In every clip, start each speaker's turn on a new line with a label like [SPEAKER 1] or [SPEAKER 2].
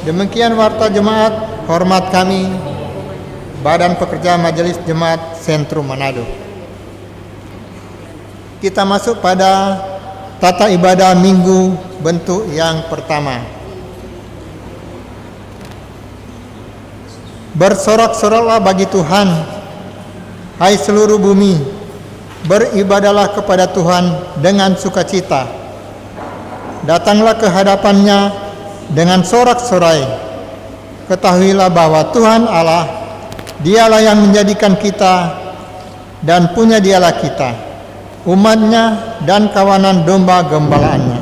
[SPEAKER 1] Demikian warta jemaat, hormat kami, Badan Pekerja Majelis Jemaat Sentrum Manado. Kita masuk pada tata ibadah minggu bentuk yang pertama. Bersorak-soraklah bagi Tuhan, hai seluruh bumi, beribadahlah kepada Tuhan dengan sukacita. Datanglah ke hadapannya dengan sorak-sorai. Ketahuilah bahwa Tuhan Allah, Dialah yang menjadikan kita dan punya Dialah kita, umatnya dan kawanan domba gembalaannya.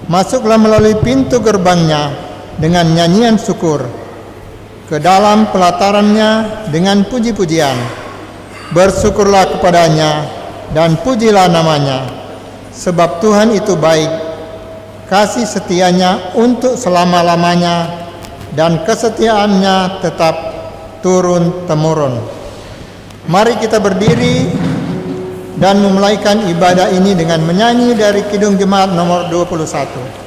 [SPEAKER 1] Masuklah melalui pintu gerbangnya dengan nyanyian syukur, ke dalam pelatarannya dengan puji-pujian. Bersyukurlah kepadanya dan pujilah namanya, sebab Tuhan itu baik, kasih setianya untuk selama-lamanya, dan kesetiaannya tetap turun-temurun. Mari kita berdiri dan memulaikan ibadah ini dengan menyanyi dari Kidung Jemaat nomor 21.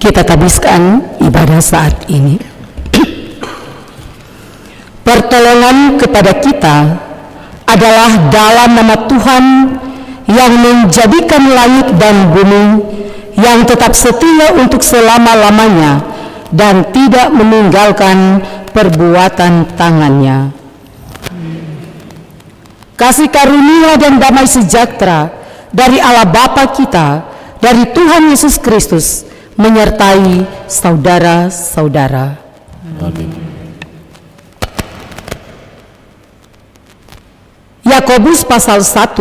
[SPEAKER 2] Kita tabiskan ibadah saat ini. Pertolongan kepada kita adalah dalam nama Tuhan yang menjadikan langit dan bumi, yang tetap setia untuk selama-lamanya dan tidak meninggalkan perbuatan tangannya. Kasih karunia dan damai sejahtera dari Allah Bapa kita, dari Tuhan Yesus Kristus, menyertai saudara-saudara.
[SPEAKER 3] Amin.
[SPEAKER 2] Yakobus pasal 1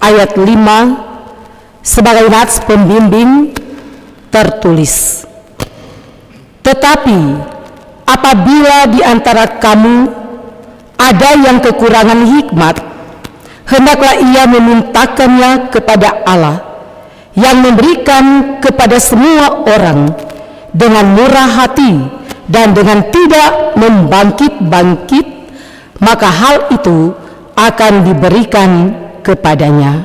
[SPEAKER 2] ayat 5 sebagai nats pembimbing tertulis, tetapi apabila di antara kamu ada yang kekurangan hikmat, hendaklah ia memintakannya kepada Allah, yang memberikan kepada semua orang dengan murah hati dan dengan tidak membangkit-bangkit, maka hal itu akan diberikan kepadanya.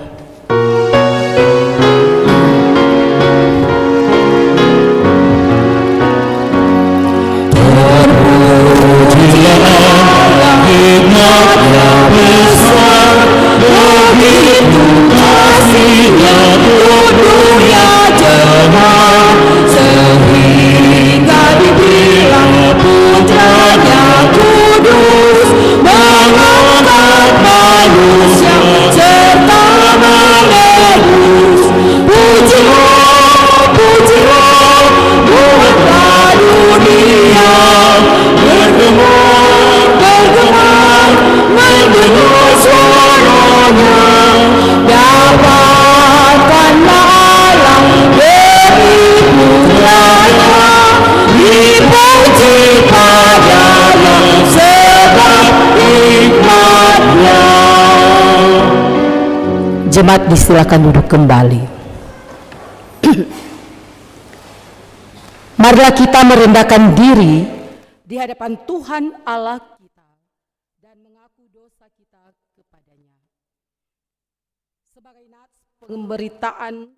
[SPEAKER 3] Terpujilah hikmat-Nya besar, begitu kasih-Nya dunia jemaat, sehingga dibilang putranya kudus, mengangkat manusia serta menebus. Pujilah, pujilah, buatlah dunia bergemar, bergemar, mendengar suaranya. Dapatkanlah Allah dari putranya, dipuji padanya sebab hikmat-Nya.
[SPEAKER 2] Jemaat disilakan duduk kembali. Marilah kita merendahkan diri di hadapan Tuhan Allah kita dan mengaku dosa kita kepadanya. Sebagai nats pemberitaan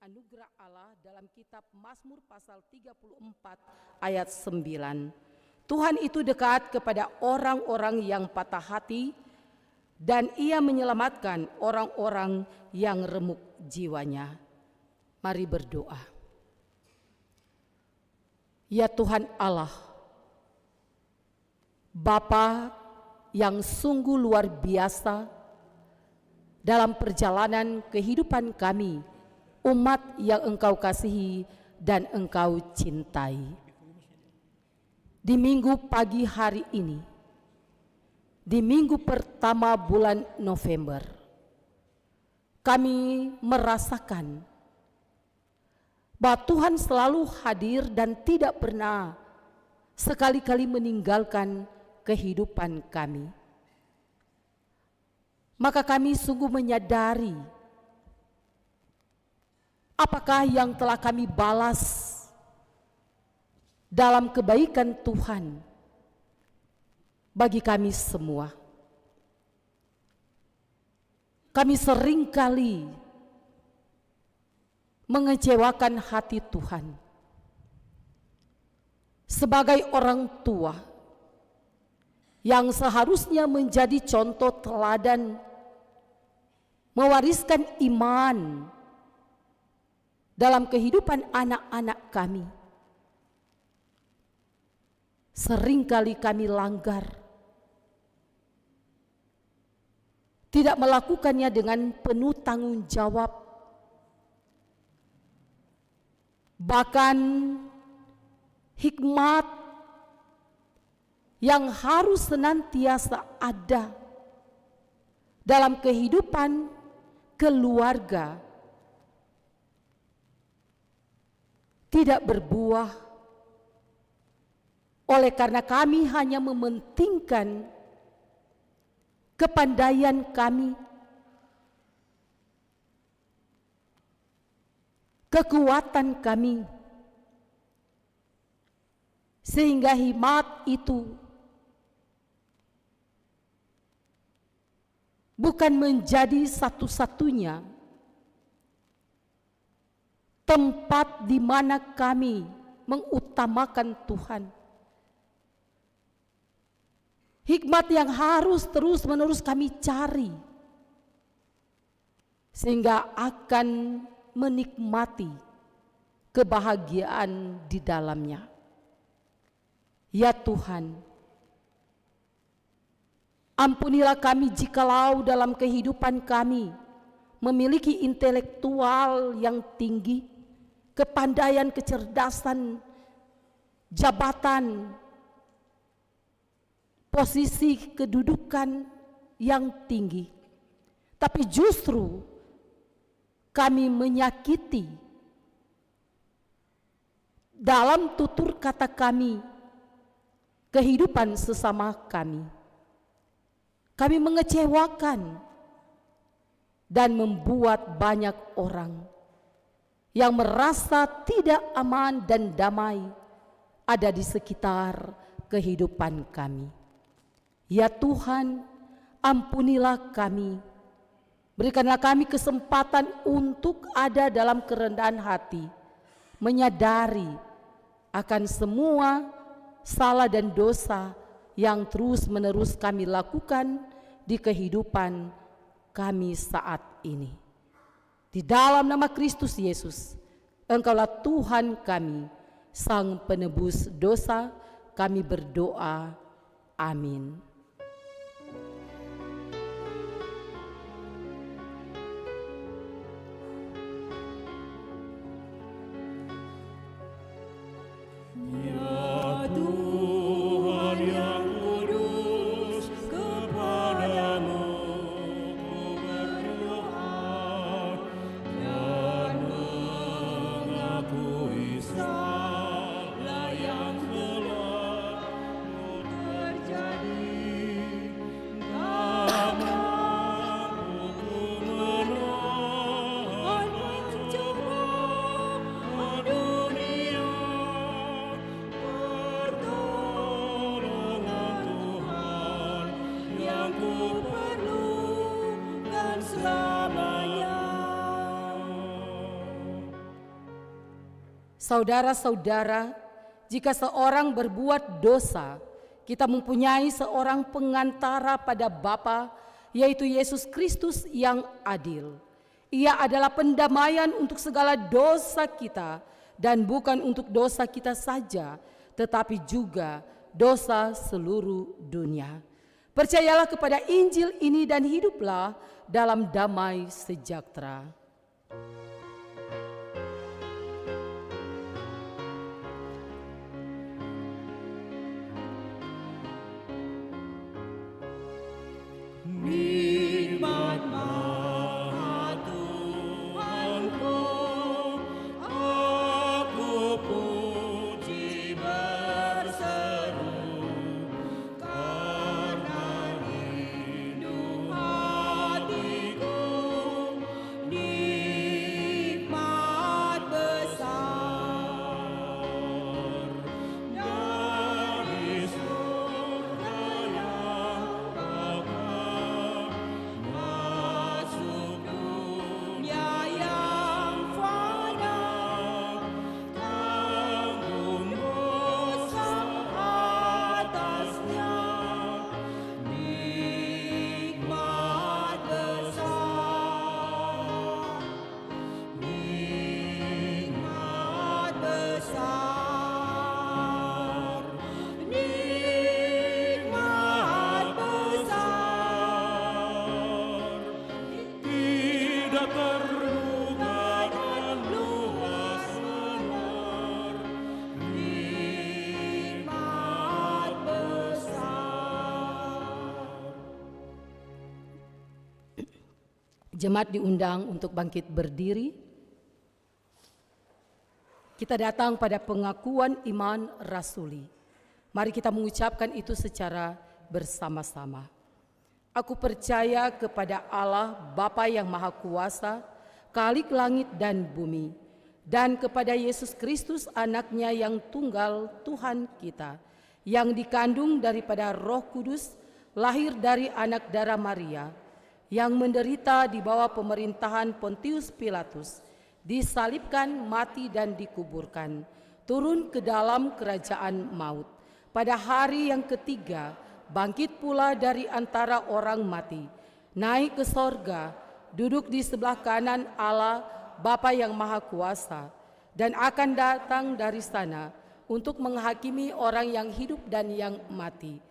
[SPEAKER 2] anugerah Allah dalam kitab Mazmur pasal 34 ayat 9. Tuhan itu dekat kepada orang-orang yang patah hati, dan ia menyelamatkan orang-orang yang remuk jiwanya. Mari berdoa. Ya Tuhan Allah, Bapa yang sungguh luar biasa dalam perjalanan kehidupan kami, umat yang Engkau kasihi dan Engkau cintai. Di minggu pagi hari ini, di minggu pertama bulan November, kami merasakan bahwa Tuhan selalu hadir dan tidak pernah sekali-kali meninggalkan kehidupan kami. Maka kami sungguh menyadari apakah yang telah kami balas dalam kebaikan Tuhan bagi kami semua. Kami seringkali mengecewakan hati Tuhan. Sebagai orang tua yang seharusnya menjadi contoh teladan, mewariskan iman dalam kehidupan anak-anak kami, seringkali kami langgar, tidak melakukannya dengan penuh tanggung jawab, bahkan hikmat yang harus senantiasa ada dalam kehidupan keluarga tidak berbuah oleh karena kami hanya mementingkan kepandaian kami, kekuatan kami, sehingga hikmat itu bukan menjadi satu-satunya tempat di mana kami mengutamakan Tuhan. Hikmat yang harus terus-menerus kami cari, sehingga akan menikmati kebahagiaan di dalamnya. Ya Tuhan, ampunilah kami jikalau dalam kehidupan kami memiliki intelektual yang tinggi, kepandaian, kecerdasan, jabatan, posisi kedudukan yang tinggi, tapi justru kami menyakiti dalam tutur kata kami kehidupan sesama kami. Kami mengecewakan dan membuat banyak orang yang merasa tidak aman dan damai ada di sekitar kehidupan kami. Ya Tuhan, ampunilah kami. Berikanlah kami kesempatan untuk ada dalam kerendahan hati, menyadari akan semua salah dan dosa yang terus-menerus kami lakukan di kehidupan kami saat ini. Di dalam nama Kristus Yesus, Engkaulah Tuhan kami, Sang Penebus dosa, kami berdoa. Amin.
[SPEAKER 3] Ya Tuhan yang kudus, kepadamu ku berdoa dan mengakui segala yang telah terjadi. Tak mampu ku menahan pencobaan dunia. Pertolongan Tuhan yang ku perlukan selamanya.
[SPEAKER 2] Saudara-saudara, jika seorang berbuat dosa, kita mempunyai seorang pengantara pada Bapa, yaitu Yesus Kristus yang adil. Ia adalah pendamaian untuk segala dosa kita, dan bukan untuk dosa kita saja, tetapi juga dosa seluruh dunia. Percayalah kepada Injil ini dan hiduplah dalam damai sejahtera. Jemaat diundang untuk bangkit berdiri. Kita datang pada pengakuan iman rasuli. Mari kita mengucapkan itu secara bersama-sama. Aku percaya kepada Allah Bapa yang Maha Kuasa, Khalik langit dan bumi, dan kepada Yesus Kristus anaknya yang tunggal Tuhan kita, yang dikandung daripada Roh Kudus, lahir dari anak darah Maria, yang menderita di bawah pemerintahan Pontius Pilatus, disalibkan, mati dan dikuburkan, turun ke dalam kerajaan maut. Pada hari yang ketiga, bangkit pula dari antara orang mati, naik ke sorga, duduk di sebelah kanan Allah Bapa yang Maha Kuasa, dan akan datang dari sana untuk menghakimi orang yang hidup dan yang mati.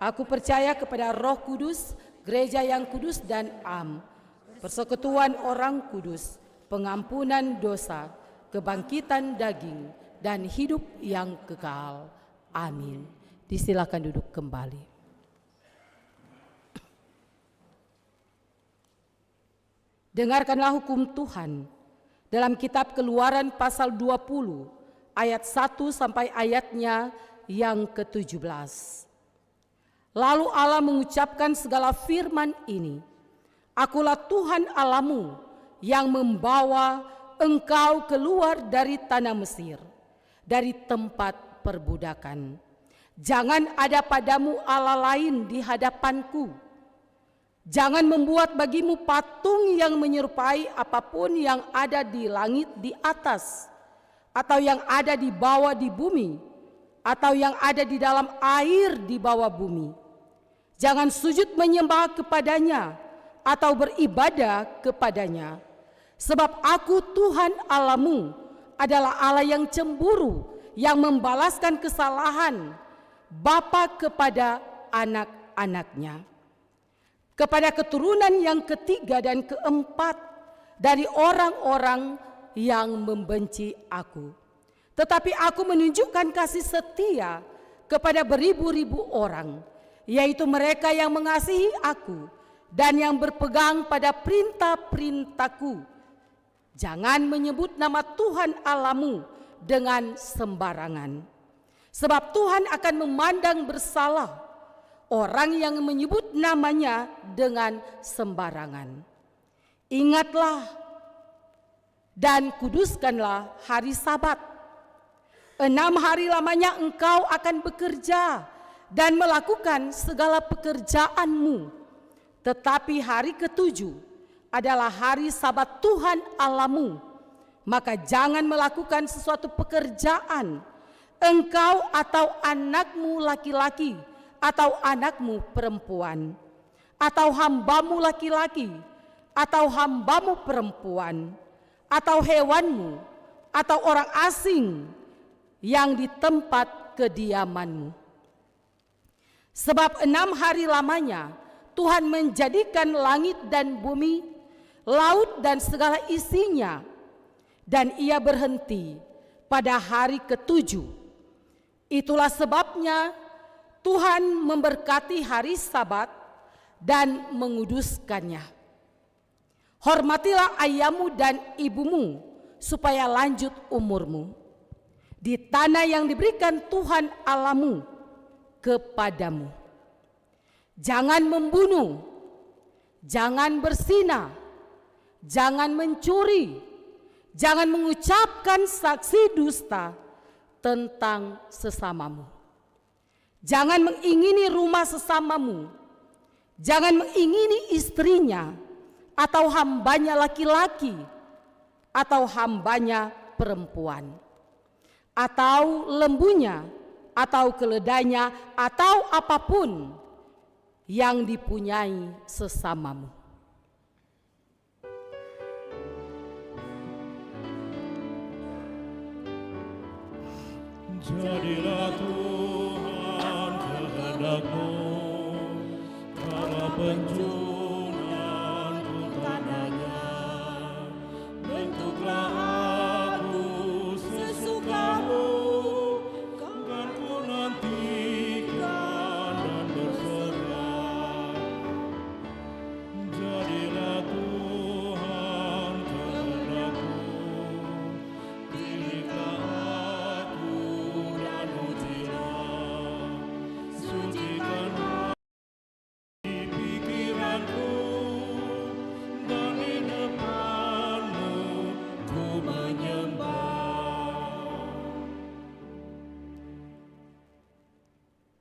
[SPEAKER 2] Aku percaya kepada Roh Kudus, gereja yang kudus dan am, persekutuan orang kudus, pengampunan dosa, kebangkitan daging, dan hidup yang kekal. Amin. Disilakan duduk kembali. Dengarkanlah hukum Tuhan dalam kitab Keluaran pasal 20 ayat 1 sampai ayatnya yang ke-17. Lalu Allah mengucapkan segala firman ini, Akulah Tuhan Allahmu yang membawa engkau keluar dari tanah Mesir, dari tempat perbudakan. Jangan ada padamu Allah lain di hadapanku. Jangan membuat bagimu patung yang menyerupai apapun yang ada di langit di atas, atau yang ada di bawah di bumi, atau yang ada di dalam air di bawah bumi. Jangan sujud menyembah kepadanya atau beribadah kepadanya. Sebab aku Tuhan Allahmu adalah Allah yang cemburu, yang membalaskan kesalahan bapa kepada anak-anaknya, kepada keturunan yang ketiga dan keempat dari orang-orang yang membenci aku. Tetapi aku menunjukkan kasih setia kepada beribu-ribu orang, yaitu mereka yang mengasihi aku dan yang berpegang pada perintah-perintahku. Jangan menyebut nama Tuhan Allahmu dengan sembarangan, sebab Tuhan akan memandang bersalah orang yang menyebut namanya dengan sembarangan. Ingatlah dan kuduskanlah hari Sabat. 6 hari lamanya engkau akan bekerja dan melakukan segala pekerjaanmu. Tetapi hari ke-7 adalah hari Sabat Tuhan Allahmu. Maka jangan melakukan sesuatu pekerjaan, engkau atau anakmu laki-laki, atau anakmu perempuan, atau hambamu laki-laki, atau hambamu perempuan, atau hewanmu, atau orang asing yang di tempat kediamanmu. Sebab 6 hari lamanya Tuhan menjadikan langit dan bumi, laut dan segala isinya, dan ia berhenti pada hari ke-7. Itulah sebabnya Tuhan memberkati hari Sabat dan menguduskannya. Hormatilah ayahmu dan ibumu supaya lanjut umurmu di tanah yang diberikan Tuhan Allahmu kepadamu. Jangan membunuh, jangan berzina, jangan mencuri, jangan mengucapkan saksi dusta tentang sesamamu. Jangan mengingini rumah sesamamu. Jangan mengingini istrinya, atau hambanya laki-laki, atau hambanya perempuan, atau lembunya, atau keledainya, atau apapun yang dipunyai sesamamu.
[SPEAKER 3] Jadilah Tuhan kehendak-Mu, kala penjunan tanahnya. Bentuklah aku sesuka-Mu, kan ku nantikan dan berserah. Jadilah Tuhan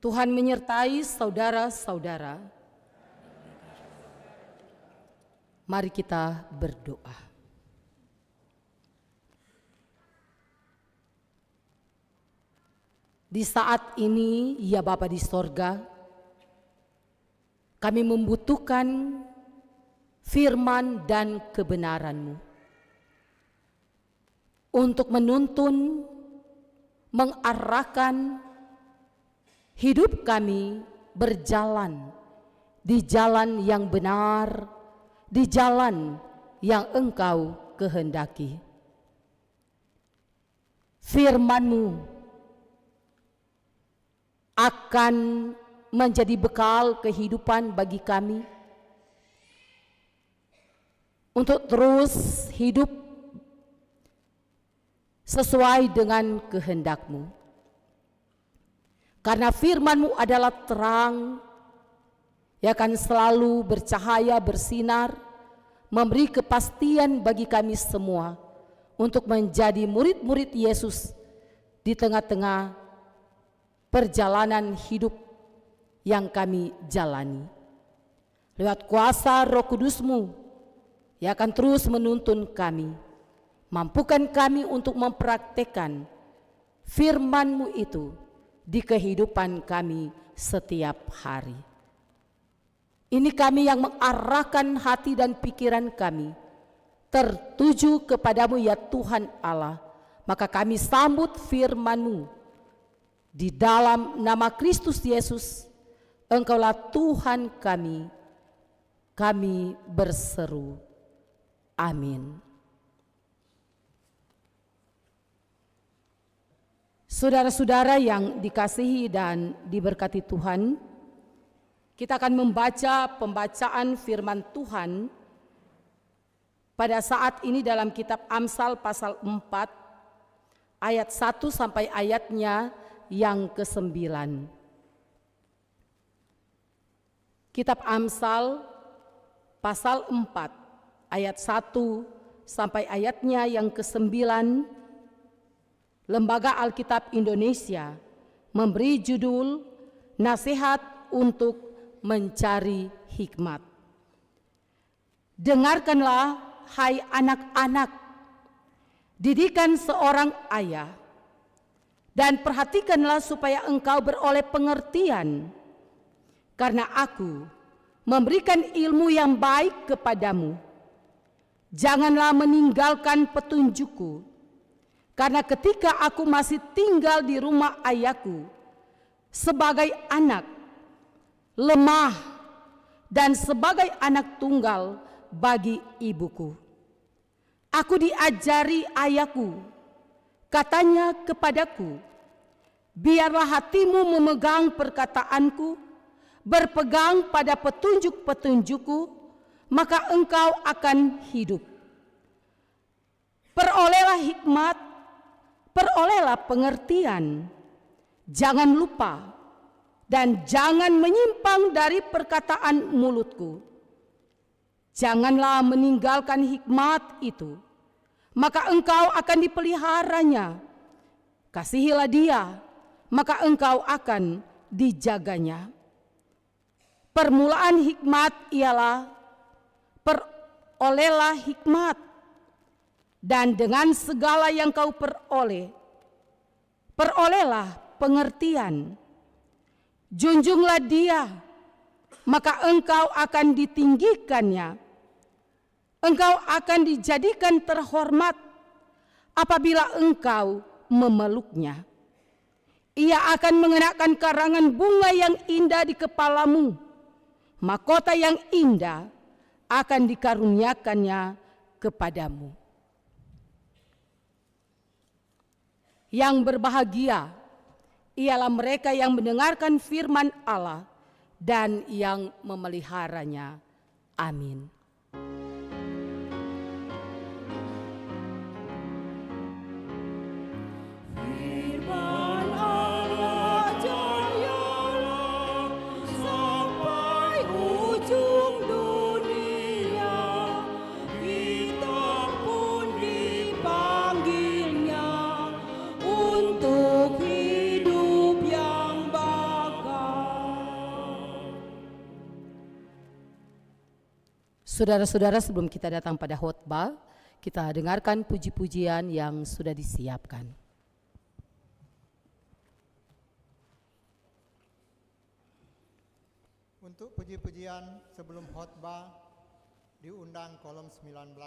[SPEAKER 2] Tuhan menyertai saudara-saudara. Mari kita berdoa. Di saat ini, ya Bapa di sorga, kami membutuhkan firman dan kebenaran-Mu untuk menuntun, mengarahkan hidup kami berjalan di jalan yang benar, di jalan yang Engkau kehendaki. Firman-Mu akan menjadi bekal kehidupan bagi kami untuk terus hidup sesuai dengan kehendak-Mu. Karena firman-Mu adalah terang yang akan selalu bercahaya, bersinar, memberi kepastian bagi kami semua untuk menjadi murid-murid Yesus di tengah-tengah perjalanan hidup yang kami jalani. Lewat kuasa Roh Kudus-Mu yang akan terus menuntun kami, mampukan kami untuk mempraktekkan firman-Mu itu di kehidupan kami setiap hari. Ini kami yang mengarahkan hati dan pikiran kami tertuju kepadamu ya Tuhan Allah. Maka kami sambut firman-Mu di dalam nama Kristus Yesus. Engkaulah Tuhan kami. Kami berseru, amin. Saudara-saudara yang dikasihi dan diberkati Tuhan, kita akan membaca pembacaan firman Tuhan pada saat ini dalam kitab Amsal pasal 4 ayat 1 sampai ayatnya yang ke-9. Kitab Amsal pasal 4 ayat 1 sampai ayatnya yang ke-9. Lembaga Alkitab Indonesia memberi judul Nasihat untuk Mencari Hikmat. Dengarkanlah hai anak-anak didikan seorang ayah, dan perhatikanlah supaya engkau beroleh pengertian, karena aku memberikan ilmu yang baik kepadamu. Janganlah meninggalkan petunjukku, karena ketika aku masih tinggal di rumah ayahku sebagai anak, lemah dan sebagai anak tunggal bagi ibuku. Aku diajari ayahku, katanya kepadaku, biarlah hatimu memegang perkataanku, berpegang pada petunjuk-petunjukku, maka engkau akan hidup. Perolehlah hikmat, perolehlah pengertian, jangan lupa dan jangan menyimpang dari perkataan mulutku. Janganlah meninggalkan hikmat itu, maka engkau akan dipeliharanya. Kasihilah dia, maka engkau akan dijaganya. Permulaan hikmat ialah perolehlah hikmat, dan dengan segala yang kau peroleh, perolehlah pengertian. Junjunglah dia, maka engkau akan ditinggikannya. Engkau akan dijadikan terhormat apabila engkau memeluknya. Ia akan mengenakan karangan bunga yang indah di kepalamu. Mahkota yang indah akan dikaruniakannya kepadamu. Yang berbahagia ialah mereka yang mendengarkan firman Allah dan yang memeliharanya. Amin.
[SPEAKER 4] Untuk hidup yang bakal.
[SPEAKER 2] Saudara-saudara, sebelum kita datang pada khotbah, kita dengarkan puji-pujian yang sudah disiapkan.
[SPEAKER 1] Untuk puji-pujian sebelum khotbah diundang kolom 19.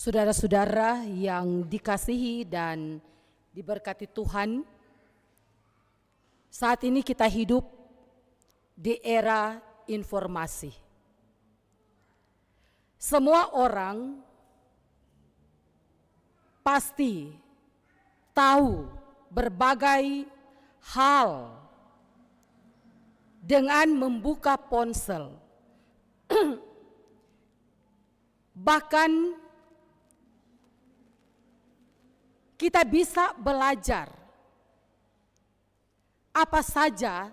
[SPEAKER 2] Saudara-saudara yang dikasihi dan diberkati Tuhan, saat ini kita hidup di era informasi. Semua orang pasti tahu berbagai hal dengan membuka ponsel. Bahkan kita bisa belajar apa saja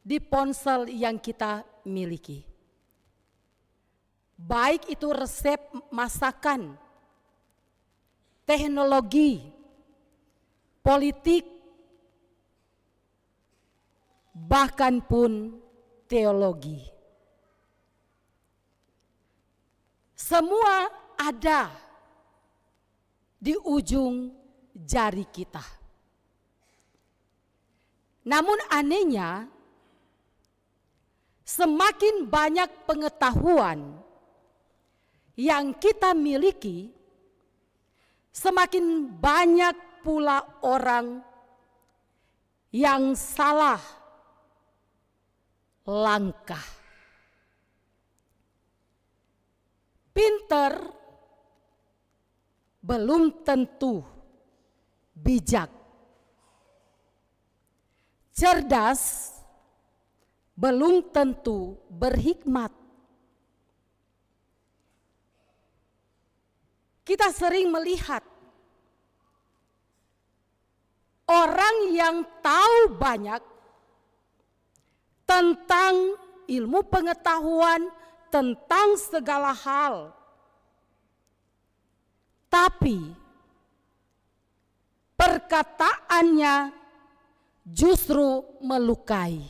[SPEAKER 2] di ponsel yang kita miliki. Baik itu resep masakan, teknologi, politik, bahkan pun teologi. Semua ada di ujung jari kita. Namun anehnya, semakin banyak pengetahuan yang kita miliki, semakin banyak pula orang yang salah langkah. Pinter belum tentu bijak. Cerdas belum tentu berhikmat. Kita sering melihat orang yang tahu banyak tentang ilmu pengetahuan, tentang segala hal, tapi perkataannya justru melukai.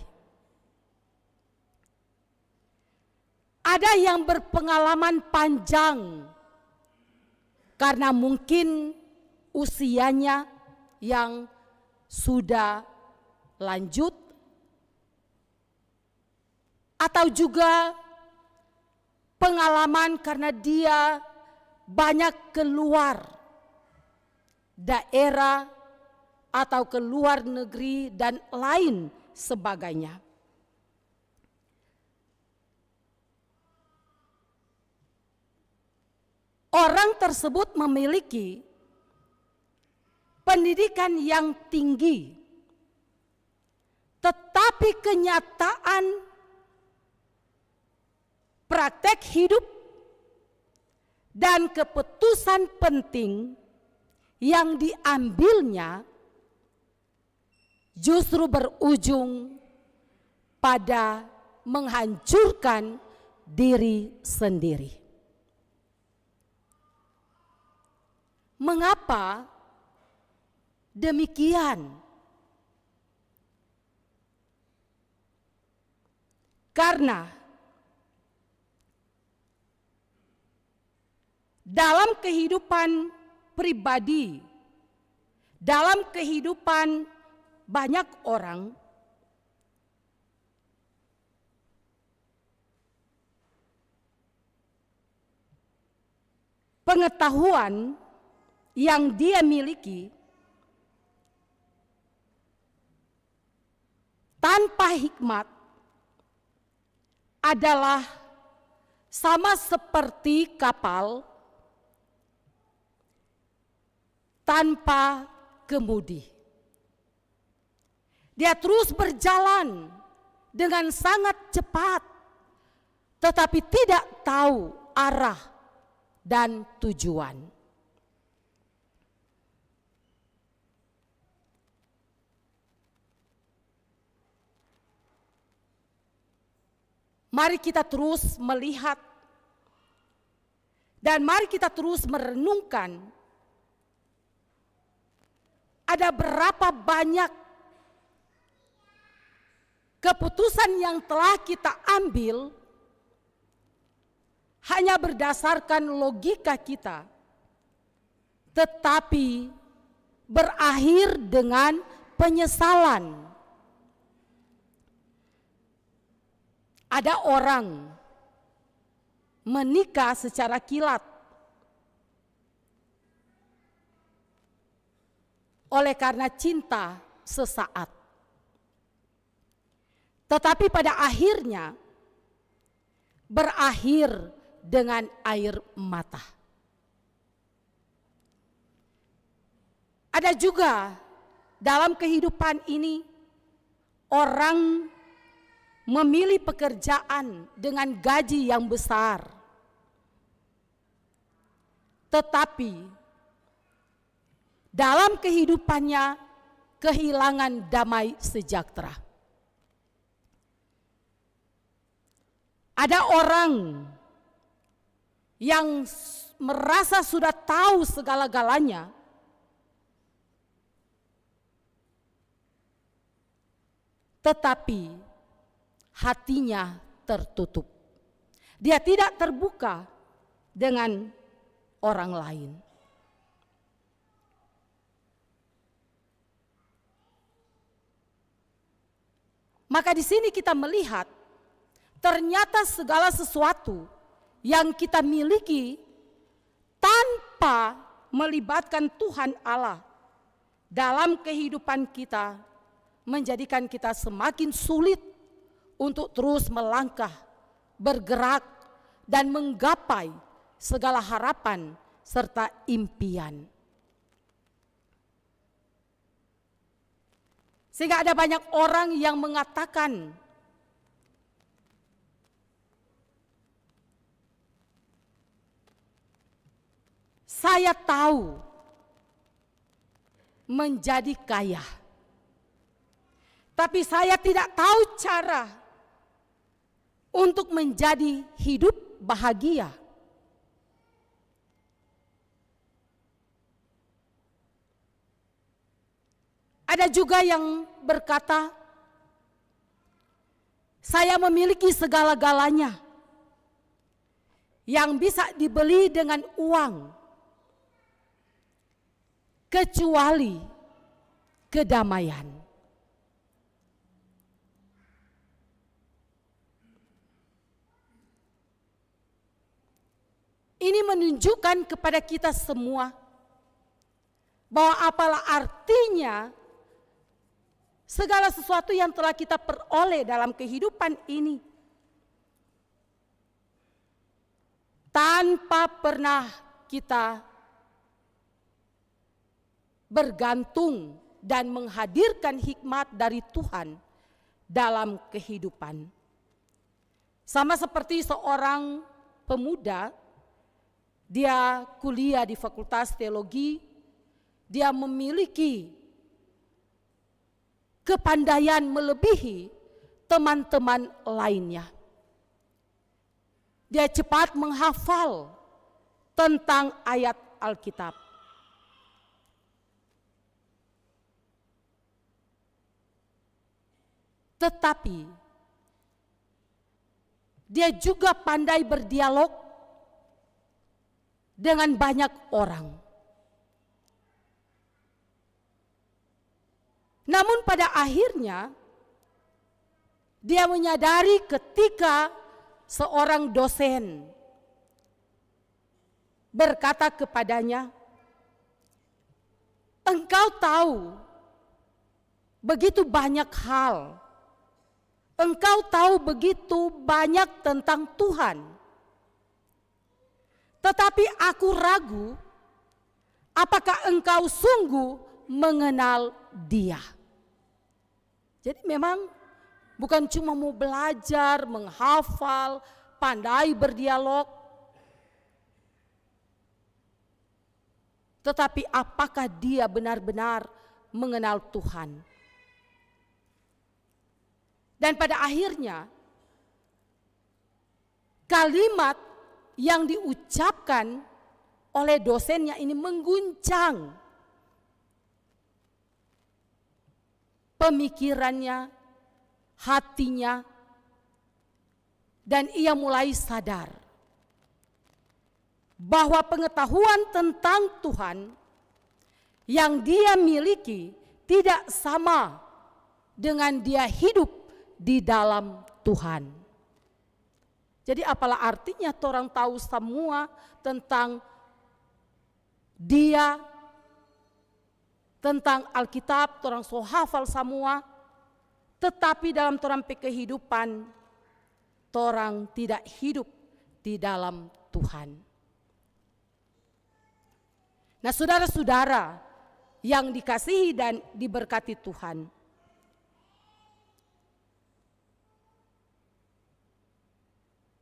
[SPEAKER 2] Ada yang berpengalaman panjang karena mungkin usianya yang sudah lanjut, atau juga pengalaman karena dia banyak keluar daerah atau keluar negeri dan lain sebagainya. Orang tersebut memiliki pendidikan yang tinggi, tetapi kenyataan praktek hidup dan keputusan penting yang diambilnya justru berujung pada menghancurkan diri sendiri. Mengapa demikian? Karena dalam kehidupan pribadi, dalam kehidupan banyak orang, pengetahuan yang dia miliki tanpa hikmat adalah sama seperti kapal tanpa kemudi. Dia terus berjalan dengan sangat cepat, tetapi tidak tahu arah dan tujuan. Mari kita terus melihat dan mari kita terus merenungkan ada berapa banyak keputusan yang telah kita ambil hanya berdasarkan logika kita, tetapi berakhir dengan penyesalan. Ada orang menikah secara kilat. Oleh karena cinta sesaat. Tetapi pada akhirnya berakhir dengan air mata. Ada juga dalam kehidupan ini orang memilih pekerjaan dengan gaji yang besar, tetapi dalam kehidupannya kehilangan damai sejahtera. Ada orang yang merasa sudah tahu segala-galanya, tetapi hatinya tertutup. Dia tidak terbuka dengan orang lain. Maka di sini kita melihat ternyata segala sesuatu yang kita miliki tanpa melibatkan Tuhan Allah dalam kehidupan kita menjadikan kita semakin sulit untuk terus melangkah, bergerak, dan menggapai segala harapan serta impian. Sehingga ada banyak orang yang mengatakan, saya tahu menjadi kaya, tapi saya tidak tahu cara untuk menjadi hidup bahagia. Ada juga yang berkata, saya memiliki segala-galanya yang bisa dibeli dengan uang, kecuali kedamaian. Ini menunjukkan kepada kita semua bahwa apalah artinya segala sesuatu yang telah kita peroleh dalam kehidupan ini tanpa pernah kita bergantung dan menghadirkan hikmat dari Tuhan dalam kehidupan. Sama seperti seorang pemuda, dia kuliah di Fakultas Teologi, dia memiliki kepandaian melebihi teman-teman lainnya. Dia cepat menghafal tentang ayat Alkitab. Tetapi dia juga pandai berdialog dengan banyak orang. Namun pada akhirnya dia menyadari ketika seorang dosen berkata kepadanya, engkau tahu begitu banyak hal, engkau tahu begitu banyak tentang Tuhan, tetapi aku ragu apakah engkau sungguh mengenal Dia. Jadi memang bukan cuma mau belajar, menghafal, pandai berdialog, tetapi apakah dia benar-benar mengenal Tuhan. Dan pada akhirnya kalimat yang diucapkan oleh dosennya ini mengguncang pemikirannya, hatinya, dan ia mulai sadar bahwa pengetahuan tentang Tuhan yang dia miliki tidak sama dengan dia hidup di dalam Tuhan. Jadi apalah artinya torang tahu semua tentang dia, tentang Alkitab, torang so hafal semua, tetapi dalam torang kehidupan, torang tidak hidup di dalam Tuhan. Nah, saudara-saudara yang dikasihi dan diberkati Tuhan,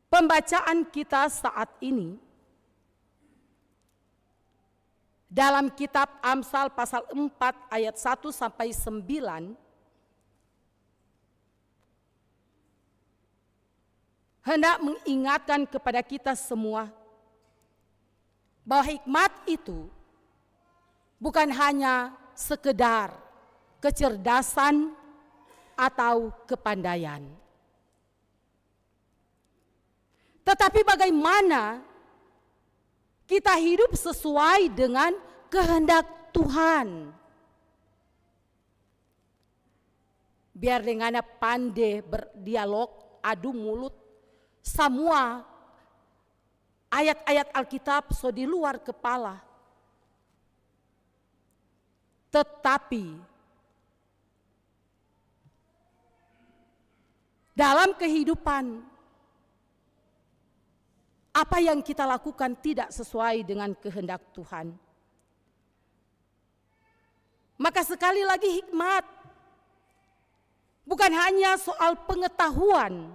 [SPEAKER 2] pembacaan kita saat ini dalam kitab Amsal pasal 4 ayat 1 sampai 9 hendak mengingatkan kepada kita semua bahwa hikmat itu bukan hanya sekedar kecerdasan atau kepandaian, tetapi bagaimana kita hidup sesuai dengan kehendak Tuhan. Biar dengan pandai berdialog, adu mulut, semua ayat-ayat Alkitab so di luar kepala. Tetapi dalam kehidupan, apa yang kita lakukan tidak sesuai dengan kehendak Tuhan. Maka sekali lagi hikmat bukan hanya soal pengetahuan,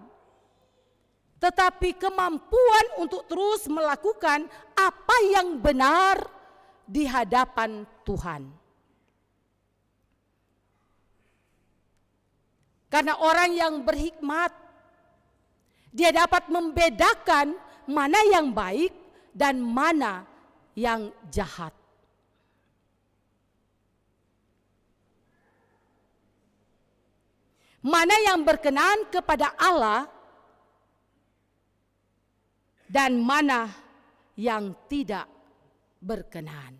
[SPEAKER 2] tetapi kemampuan untuk terus melakukan apa yang benar di hadapan Tuhan. Karena orang yang berhikmat, dia dapat membedakan mana yang baik dan mana yang jahat. Mana yang berkenan kepada Allah dan mana yang tidak berkenan.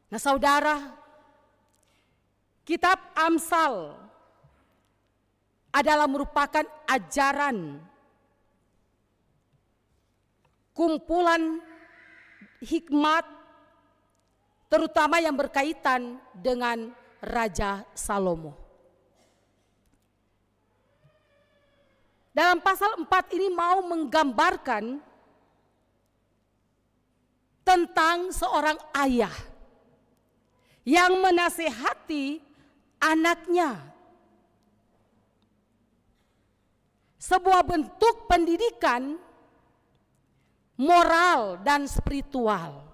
[SPEAKER 2] Nah, saudara, kitab Amsal adalah merupakan ajaran, kumpulan hikmat, terutama yang berkaitan dengan Raja Salomo. Dalam pasal 4 ini mau menggambarkan tentang seorang ayah yang menasehati anaknya. Sebuah bentuk pendidikan moral dan spiritual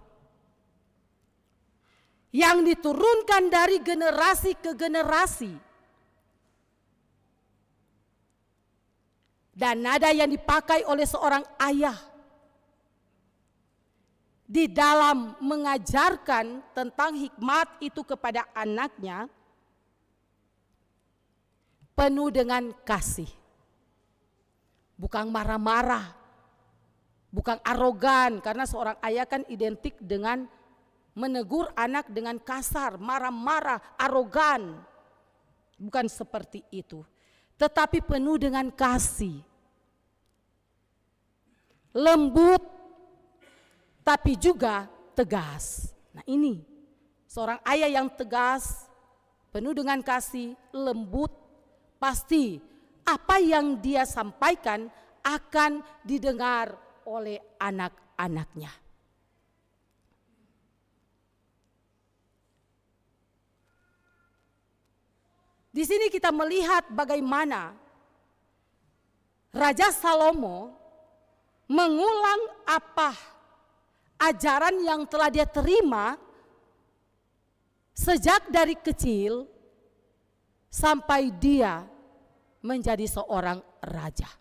[SPEAKER 2] yang diturunkan dari generasi ke generasi, dan nada yang dipakai oleh seorang ayah di dalam mengajarkan tentang hikmat itu kepada anaknya penuh dengan kasih, bukan marah-marah, bukan arogan, karena seorang ayah kan identik dengan menegur anak dengan kasar, marah-marah, arogan. Bukan seperti itu, tetapi penuh dengan kasih, lembut, tapi juga tegas. Nah, ini seorang ayah yang tegas, penuh dengan kasih, lembut, pasti apa yang dia sampaikan akan didengar oleh anak-anaknya. Di sini kita melihat bagaimana Raja Salomo mengulang apa ajaran yang telah dia terima sejak dari kecil sampai dia menjadi seorang raja.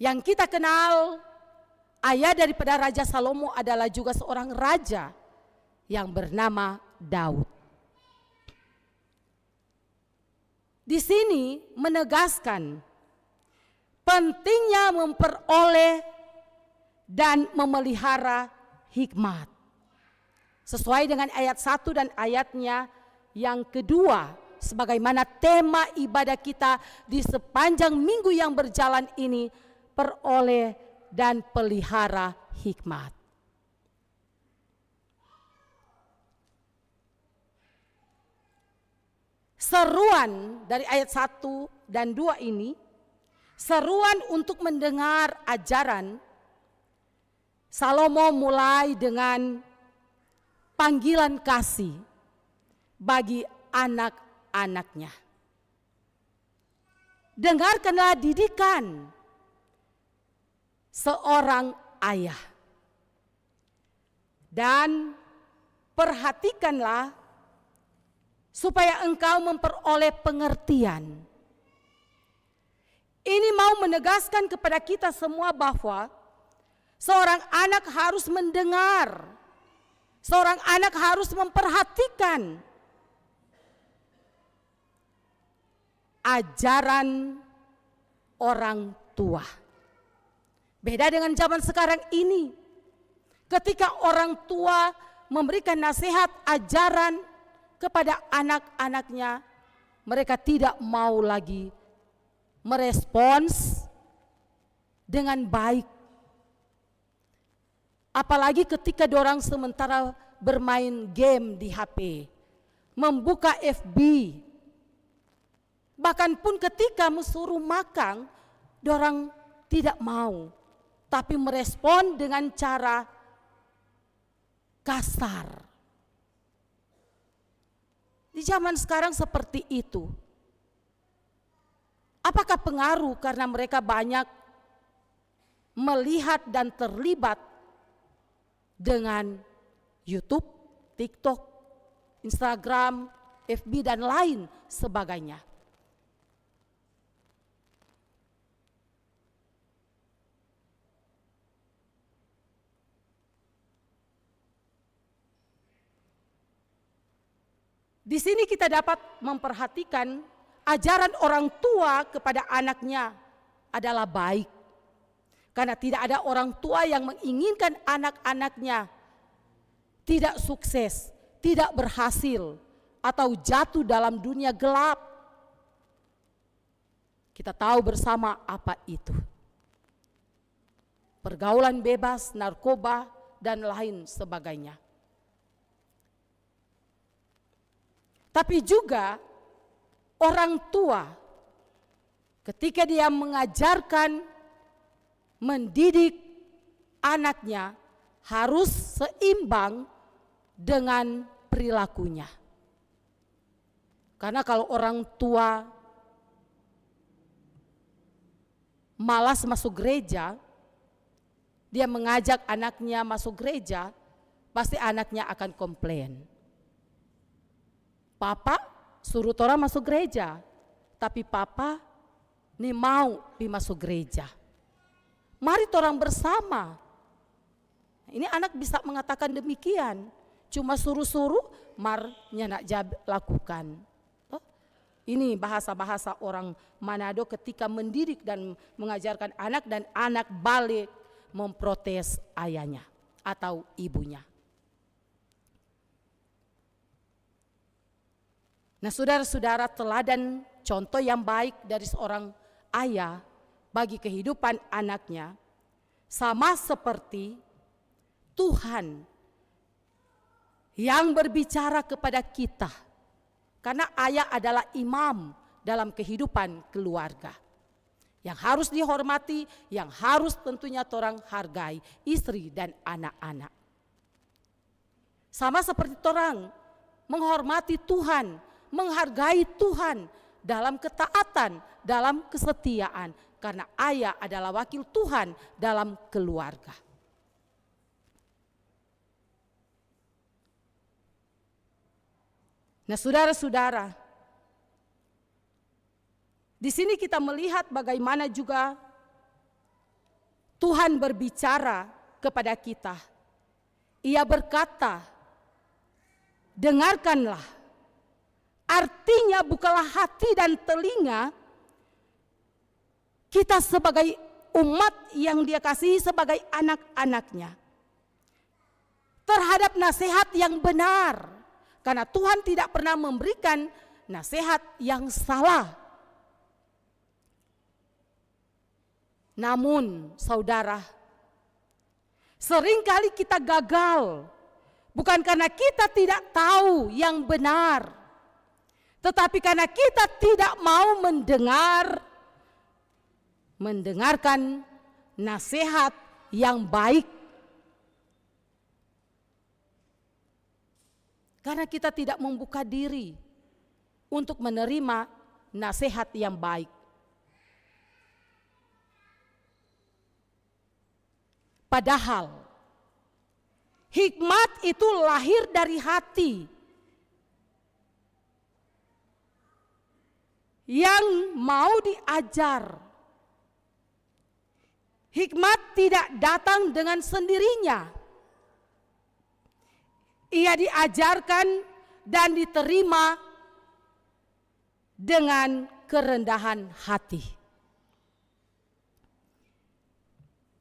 [SPEAKER 2] Yang kita kenal, ayah daripada Raja Salomo adalah juga seorang raja yang bernama Daud. Di sini menegaskan pentingnya memperoleh dan memelihara hikmat. Sesuai dengan ayat 1 dan ayatnya yang kedua, sebagaimana tema ibadah kita di sepanjang minggu yang berjalan ini, peroleh dan pelihara hikmat. Seruan dari ayat 1 dan 2 ini, seruan untuk mendengar ajaran. Salomo mulai dengan panggilan kasih bagi anak-anaknya. Dengarkanlah didikan seorang ayah dan perhatikanlah supaya engkau memperoleh pengertian. Ini mau menegaskan kepada kita semua bahwa seorang anak harus mendengar, seorang anak harus memperhatikan ajaran orang tua. Beda dengan zaman sekarang ini, ketika orang tua memberikan nasihat, ajaran kepada anak-anaknya, mereka tidak mau lagi merespons dengan baik. Apalagi ketika dorang sementara bermain game di HP, membuka FB. Bahkan pun ketika suruh makan, dorang tidak mau, tapi merespon dengan cara kasar. Di zaman sekarang seperti itu. Apakah pengaruh karena mereka banyak melihat dan terlibat dengan YouTube, TikTok, Instagram, FB dan lain sebagainya? Di sini kita dapat memperhatikan ajaran orang tua kepada anaknya adalah baik. Karena tidak ada orang tua yang menginginkan anak-anaknya tidak sukses, tidak berhasil, atau jatuh dalam dunia gelap. Kita tahu bersama apa itu. Pergaulan bebas, narkoba, dan lain sebagainya. Tapi juga orang tua ketika dia mengajarkan, mendidik anaknya harus seimbang dengan perilakunya. Karena kalau orang tua malas masuk gereja, dia mengajak anaknya masuk gereja, pasti anaknya akan komplain. Papa suruh orang masuk gereja, tapi papa nih mau masuk gereja. Mari orang bersama. Ini anak bisa mengatakan demikian. Cuma suruh-suruh, marnya nak lakukan. Ini bahasa-bahasa orang Manado ketika mendidik dan mengajarkan anak, dan anak balik memprotes ayahnya atau ibunya. Nah, saudara-saudara, teladan contoh yang baik dari seorang ayah bagi kehidupan anaknya sama seperti Tuhan yang berbicara kepada kita. Karena ayah adalah imam dalam kehidupan keluarga. Yang harus dihormati, yang harus tentunya orang hargai, istri dan anak-anak. Sama seperti orang menghormati Tuhan, menghargai Tuhan dalam ketaatan, dalam kesetiaan. Karena ayah adalah wakil Tuhan dalam keluarga. Nah, saudara-saudara, di sini kita melihat bagaimana juga Tuhan berbicara kepada kita. Ia berkata, dengarkanlah. Artinya bukalah hati dan telinga kita sebagai umat yang Dia kasihi, sebagai anak-anaknya, terhadap nasihat yang benar. Karena Tuhan tidak pernah memberikan nasihat yang salah. Namun saudara, seringkali kita gagal bukan karena kita tidak tahu yang benar, tetapi karena kita tidak mau mendengarkan nasihat yang baik. Karena kita tidak membuka diri untuk menerima nasihat yang baik. Padahal hikmat itu lahir dari hati yang mau diajar. Hikmat tidak datang dengan sendirinya. Ia diajarkan dan diterima dengan kerendahan hati.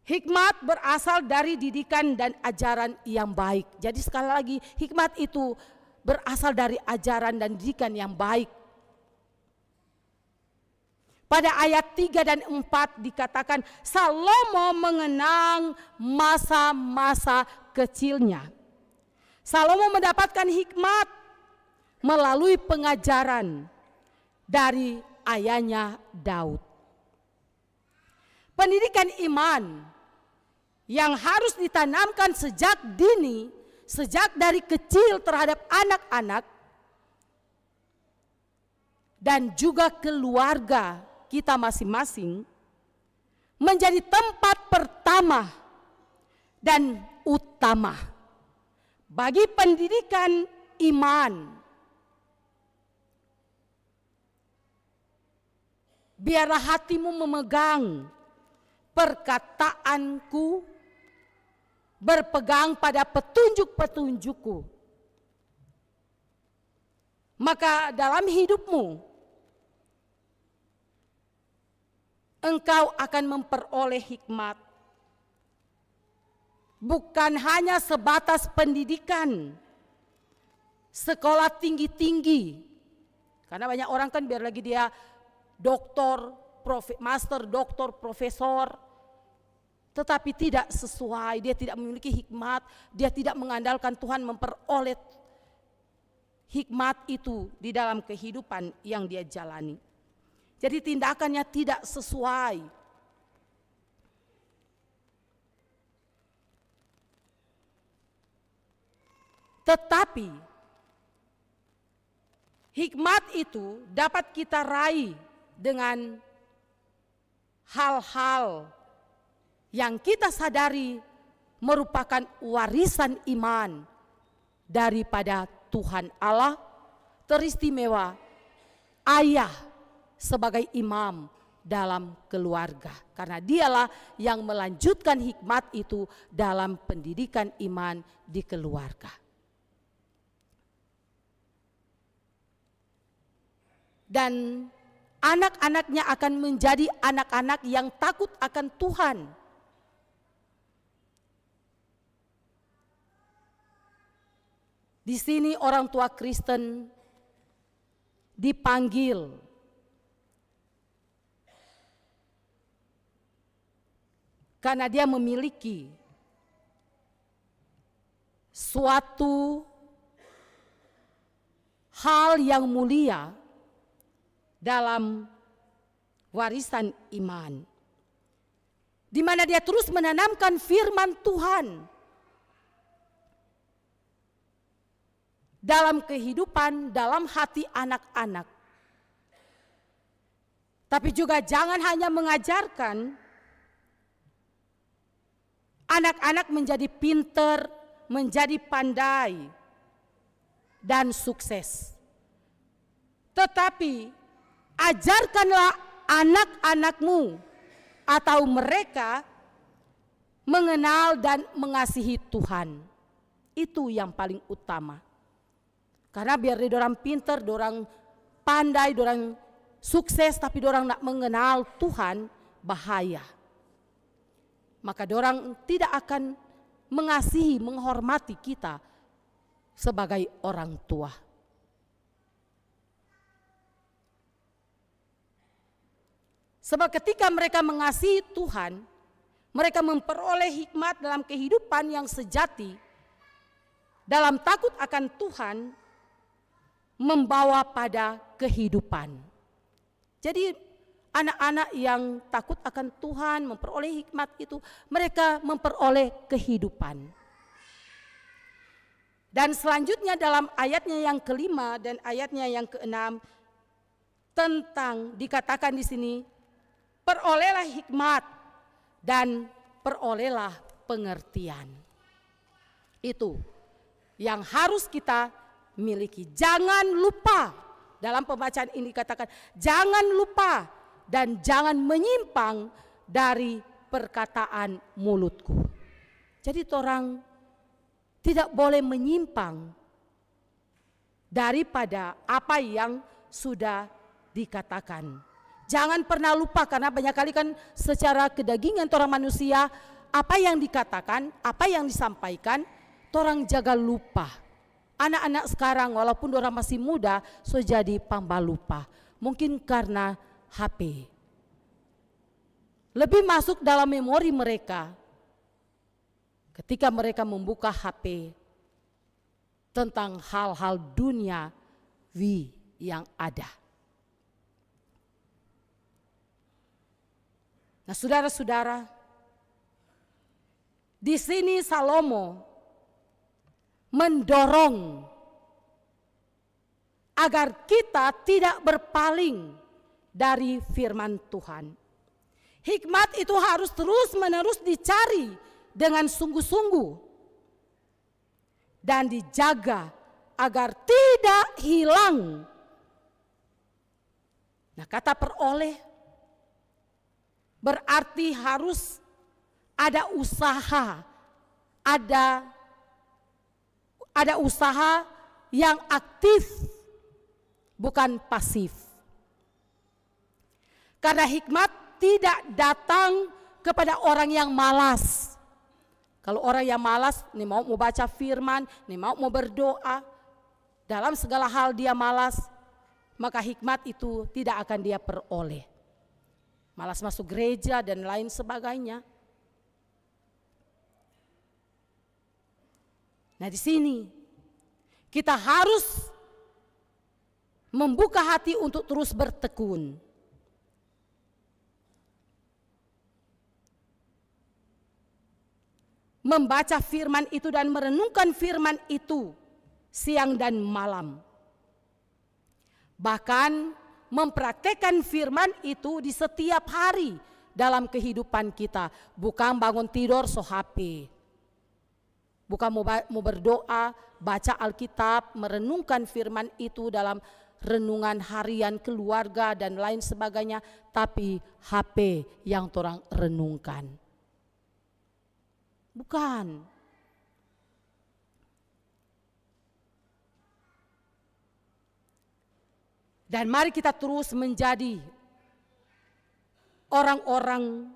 [SPEAKER 2] Hikmat berasal dari didikan dan ajaran yang baik. Jadi sekali lagi, hikmat itu berasal dari ajaran dan didikan yang baik. Pada ayat 3 dan 4 dikatakan Salomo mengenang masa-masa kecilnya. Salomo mendapatkan hikmat melalui pengajaran dari ayahnya Daud. Pendidikan iman yang harus ditanamkan sejak dini, sejak dari kecil terhadap anak-anak dan juga keluarga kita masing-masing menjadi tempat pertama dan utama bagi pendidikan iman. Biarlah hatimu memegang perkataanku, berpegang pada petunjuk-petunjukku. Maka dalam hidupmu, engkau akan memperoleh hikmat. Bukan hanya sebatas pendidikan, sekolah tinggi-tinggi. Karena banyak orang kan biar lagi dia doktor, master, doktor, profesor, tetapi tidak sesuai, dia tidak memiliki hikmat, dia tidak mengandalkan Tuhan memperoleh hikmat itu di dalam kehidupan yang dia jalani. Jadi tindakannya tidak sesuai. Tetapi hikmat itu dapat kita raih dengan hal-hal yang kita sadari merupakan warisan iman daripada Tuhan Allah, teristimewa ayah sebagai imam dalam keluarga. Karena dialah yang melanjutkan hikmat itu dalam pendidikan iman di keluarga. Dan anak-anaknya akan menjadi anak-anak yang takut akan Tuhan. Di sini orang tua Kristen dipanggil karena dia memiliki suatu hal yang mulia dalam warisan iman, di mana dia terus menanamkan firman Tuhan dalam kehidupan, dalam hati anak-anak. Tapi juga jangan hanya mengajarkan anak-anak menjadi pinter, menjadi pandai, dan sukses. Tetapi ajarkanlah anak-anakmu atau mereka mengenal dan mengasihi Tuhan. Itu yang paling utama. Karena biar dorang pinter, dorang pandai, dorang sukses, tapi dorang nak mengenal Tuhan, bahaya. Maka dorang tidak akan mengasihi, menghormati kita sebagai orang tua. Sebab ketika mereka mengasihi Tuhan, mereka memperoleh hikmat dalam kehidupan yang sejati, dalam takut akan Tuhan, membawa pada kehidupan. Jadi anak-anak yang takut akan Tuhan, memperoleh hikmat itu, mereka memperoleh kehidupan. Dan selanjutnya dalam ayatnya yang kelima dan ayatnya yang keenam, tentang dikatakan di sini, perolehlah hikmat dan perolehlah pengertian. Itu yang harus kita miliki. Jangan lupa, dalam pembacaan ini dikatakan, jangan lupa dan jangan menyimpang dari perkataan mulutku. Jadi orang tidak boleh menyimpang daripada apa yang sudah dikatakan. Jangan pernah lupa, karena banyak kali kan secara kedagingan orang manusia, apa yang dikatakan, apa yang disampaikan, orang jaga lupa. Anak-anak sekarang walaupun orang masih muda, so jadi pamba lupa. Mungkin karena HP. Lebih masuk dalam memori mereka ketika mereka membuka HP tentang hal-hal duniawi yang ada. Nah, saudara-saudara, di sini Salomo mendorong agar kita tidak berpaling dari firman Tuhan. Hikmat itu harus terus-menerus dicari dengan sungguh-sungguh dan dijaga agar tidak hilang. Nah, kata peroleh berarti harus ada usaha, ada usaha yang aktif, bukan pasif. Karena hikmat tidak datang kepada orang yang malas. Kalau orang yang malas, nih mau baca firman, nih mau berdoa, dalam segala hal dia malas, maka hikmat itu tidak akan dia peroleh. Malas masuk gereja dan lain sebagainya. Nah, di sini kita harus membuka hati untuk terus bertekun. Membaca firman itu dan merenungkan firman itu siang dan malam. Bahkan mempraktekkan firman itu di setiap hari dalam kehidupan kita. Bukan bangun tidur so HP. Bukan mau berdoa, baca Alkitab, merenungkan firman itu dalam renungan harian keluarga dan lain sebagainya. Tapi HP yang orang renungkan. Bukan. Dan mari kita terus menjadi orang-orang,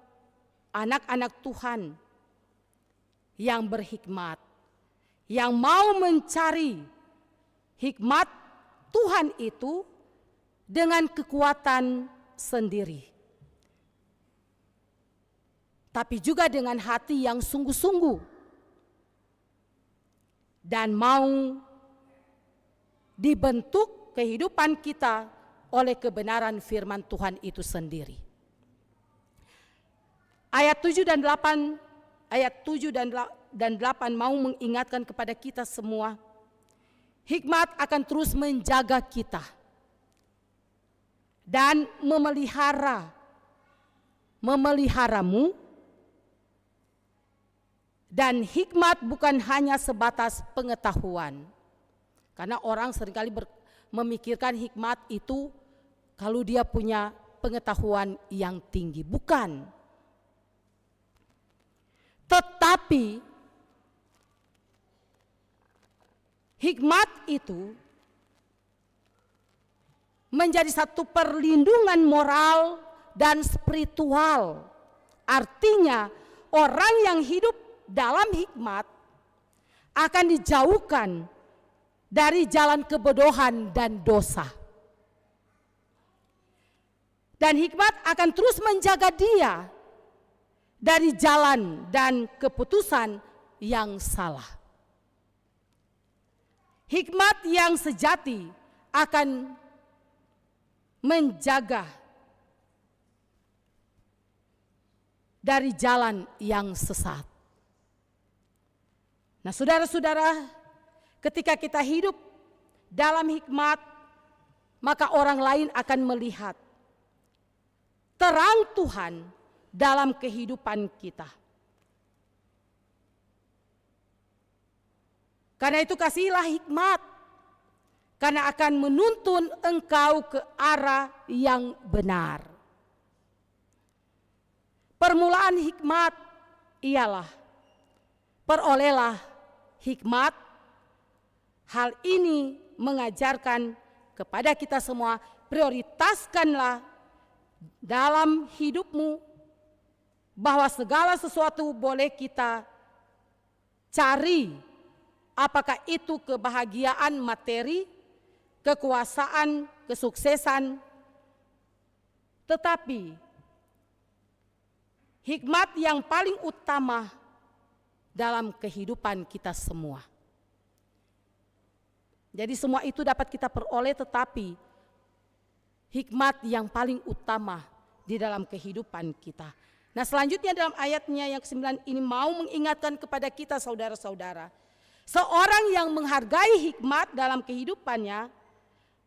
[SPEAKER 2] anak-anak Tuhan yang berhikmat, yang mau mencari hikmat Tuhan itu dengan kekuatan sendiri, tapi juga dengan hati yang sungguh-sungguh dan mau dibentuk kehidupan kita oleh kebenaran firman Tuhan itu sendiri. Ayat 7 dan 8 mau mengingatkan kepada kita semua, hikmat akan terus menjaga kita dan memeliharamu, dan hikmat bukan hanya sebatas pengetahuan. Karena orang seringkali memikirkan hikmat itu kalau dia punya pengetahuan yang tinggi. Bukan. Tetapi hikmat itu menjadi satu perlindungan moral dan spiritual. Artinya orang yang hidup dalam hikmat akan dijauhkan dari jalan kebodohan dan dosa. Dan hikmat akan terus menjaga dia dari jalan dan keputusan yang salah. Hikmat yang sejati akan menjaga dari jalan yang sesat. Nah, saudara-saudara, ketika kita hidup dalam hikmat, maka orang lain akan melihat terang Tuhan dalam kehidupan kita. Karena itu kasihilah hikmat, karena akan menuntun engkau ke arah yang benar. Permulaan hikmat ialah perolehlah hikmat. Hal ini mengajarkan kepada kita semua, prioritaskanlah dalam hidupmu bahwa segala sesuatu boleh kita cari, apakah itu kebahagiaan materi, kekuasaan, kesuksesan, tetapi hikmat yang paling utama dalam kehidupan kita semua. Jadi semua itu dapat kita peroleh, tetapi hikmat yang paling utama di dalam kehidupan kita. Nah, selanjutnya dalam ayatnya yang ke-9 ini mau mengingatkan kepada kita saudara-saudara, seorang yang menghargai hikmat dalam kehidupannya,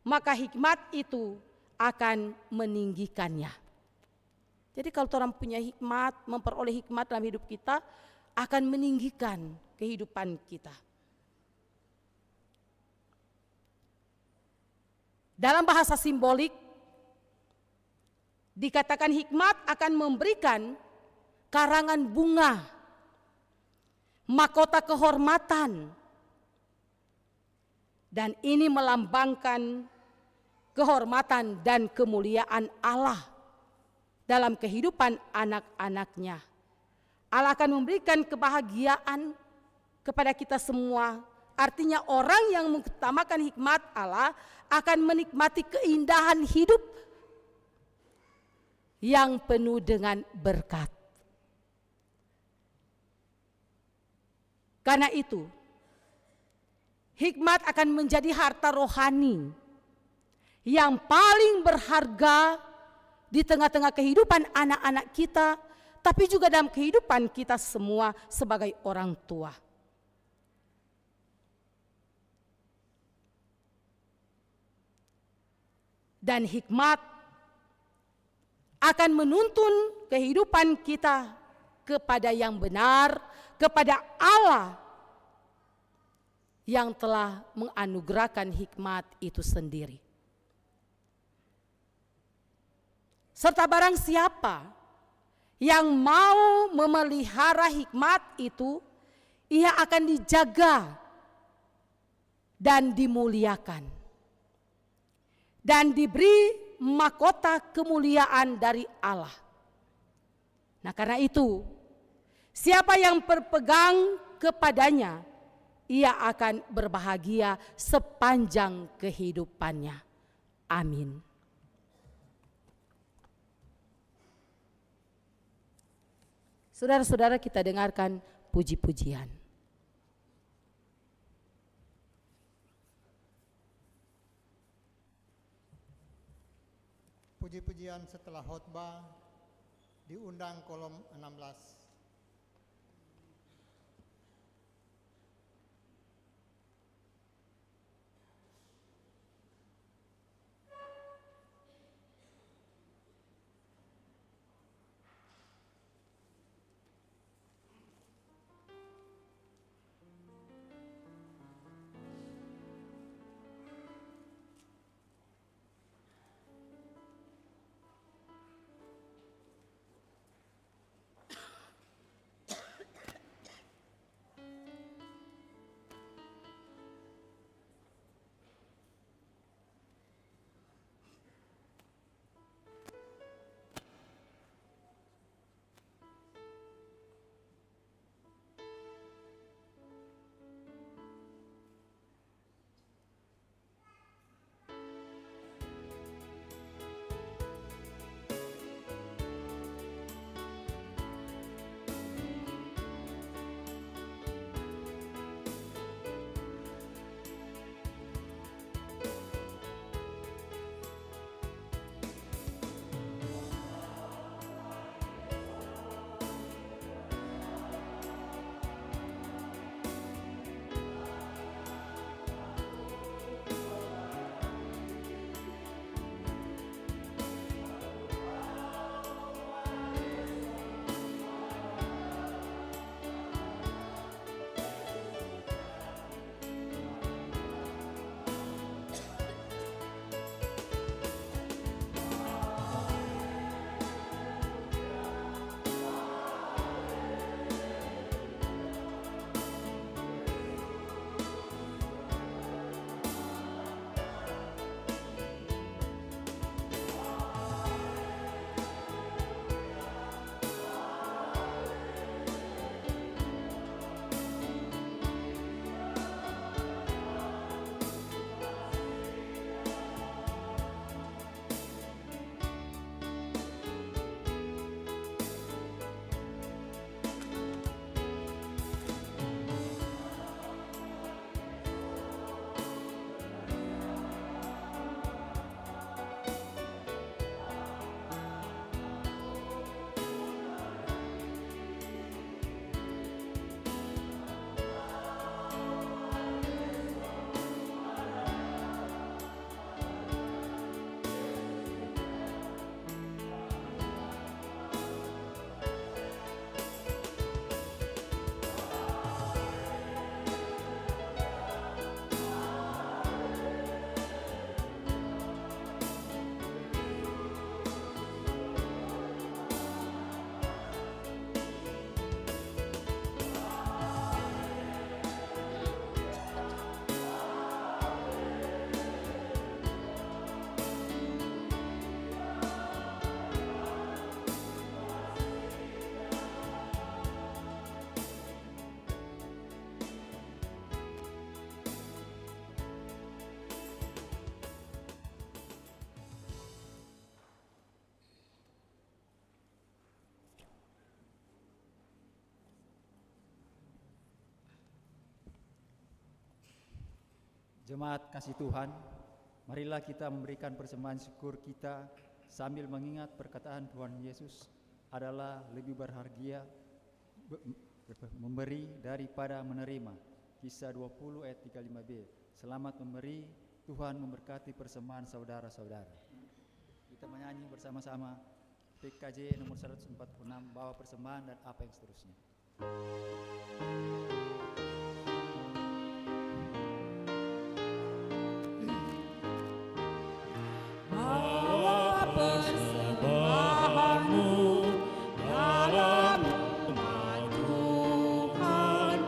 [SPEAKER 2] maka hikmat itu akan meninggikannya. Jadi kalau orang punya hikmat, memperoleh hikmat dalam hidup kita, akan meninggikan kehidupan kita. Dalam bahasa simbolik, dikatakan hikmat akan memberikan karangan bunga, mahkota kehormatan, dan ini melambangkan kehormatan dan kemuliaan Allah dalam kehidupan anak-anaknya. Allah akan memberikan kebahagiaan kepada kita semua. Artinya orang yang mengutamakan hikmat Allah akan menikmati keindahan hidup yang penuh dengan berkat. Karena itu, hikmat akan menjadi harta rohani yang paling berharga di tengah-tengah kehidupan anak-anak kita, tapi juga dalam kehidupan kita semua sebagai orang tua. Dan hikmat akan menuntun kehidupan kita kepada yang benar, kepada Allah yang telah menganugerahkan hikmat itu sendiri. Serta barang siapa yang mau memelihara hikmat itu, ia akan dijaga dan dimuliakan. Dan diberi mahkota kemuliaan dari Allah. Nah, karena itu, siapa yang berpegang kepadanya, ia akan berbahagia sepanjang kehidupannya. Amin. Saudara-saudara, kita dengarkan puji-pujian.
[SPEAKER 1] Puji-pujian setelah khotbah diundang kolom 16.
[SPEAKER 4] Jemaat kasih Tuhan, marilah kita memberikan persembahan syukur kita sambil mengingat perkataan Tuhan Yesus adalah lebih berharga memberi daripada menerima. Kisah 20 ayat 35b. Selamat memberi, Tuhan memberkati persembahan saudara-saudara. Kita menyanyi bersama-sama PKJ nomor 146, bawa persembahan dan apa yang seterusnya.
[SPEAKER 3] Bawa persembahanmu dalam rumah Tuhan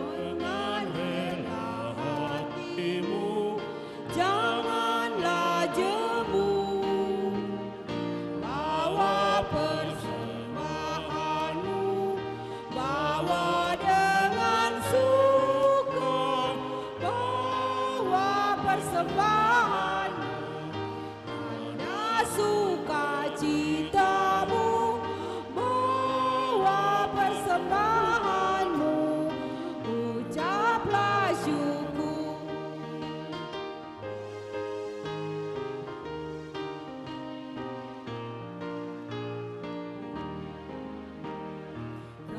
[SPEAKER 3] dengan rela hatimu, janganlah jemu. Bawa persembahanmu, bawa dengan suka, bawa persembahanmu, tanda sukacitamu, bawa persembahanmu, ucaplah syukur.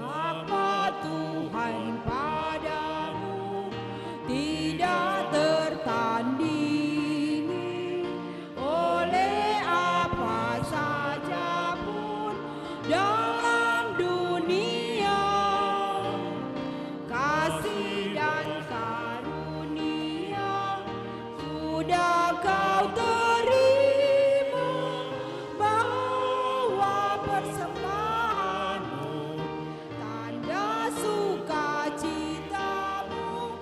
[SPEAKER 3] Rahmat Tuhan padamu tidak tertandingi oleh apa saja pun dalam dunia. Kasih dan karunia sudah kau terima, bawa persembahanmu, tanda sukacitamu,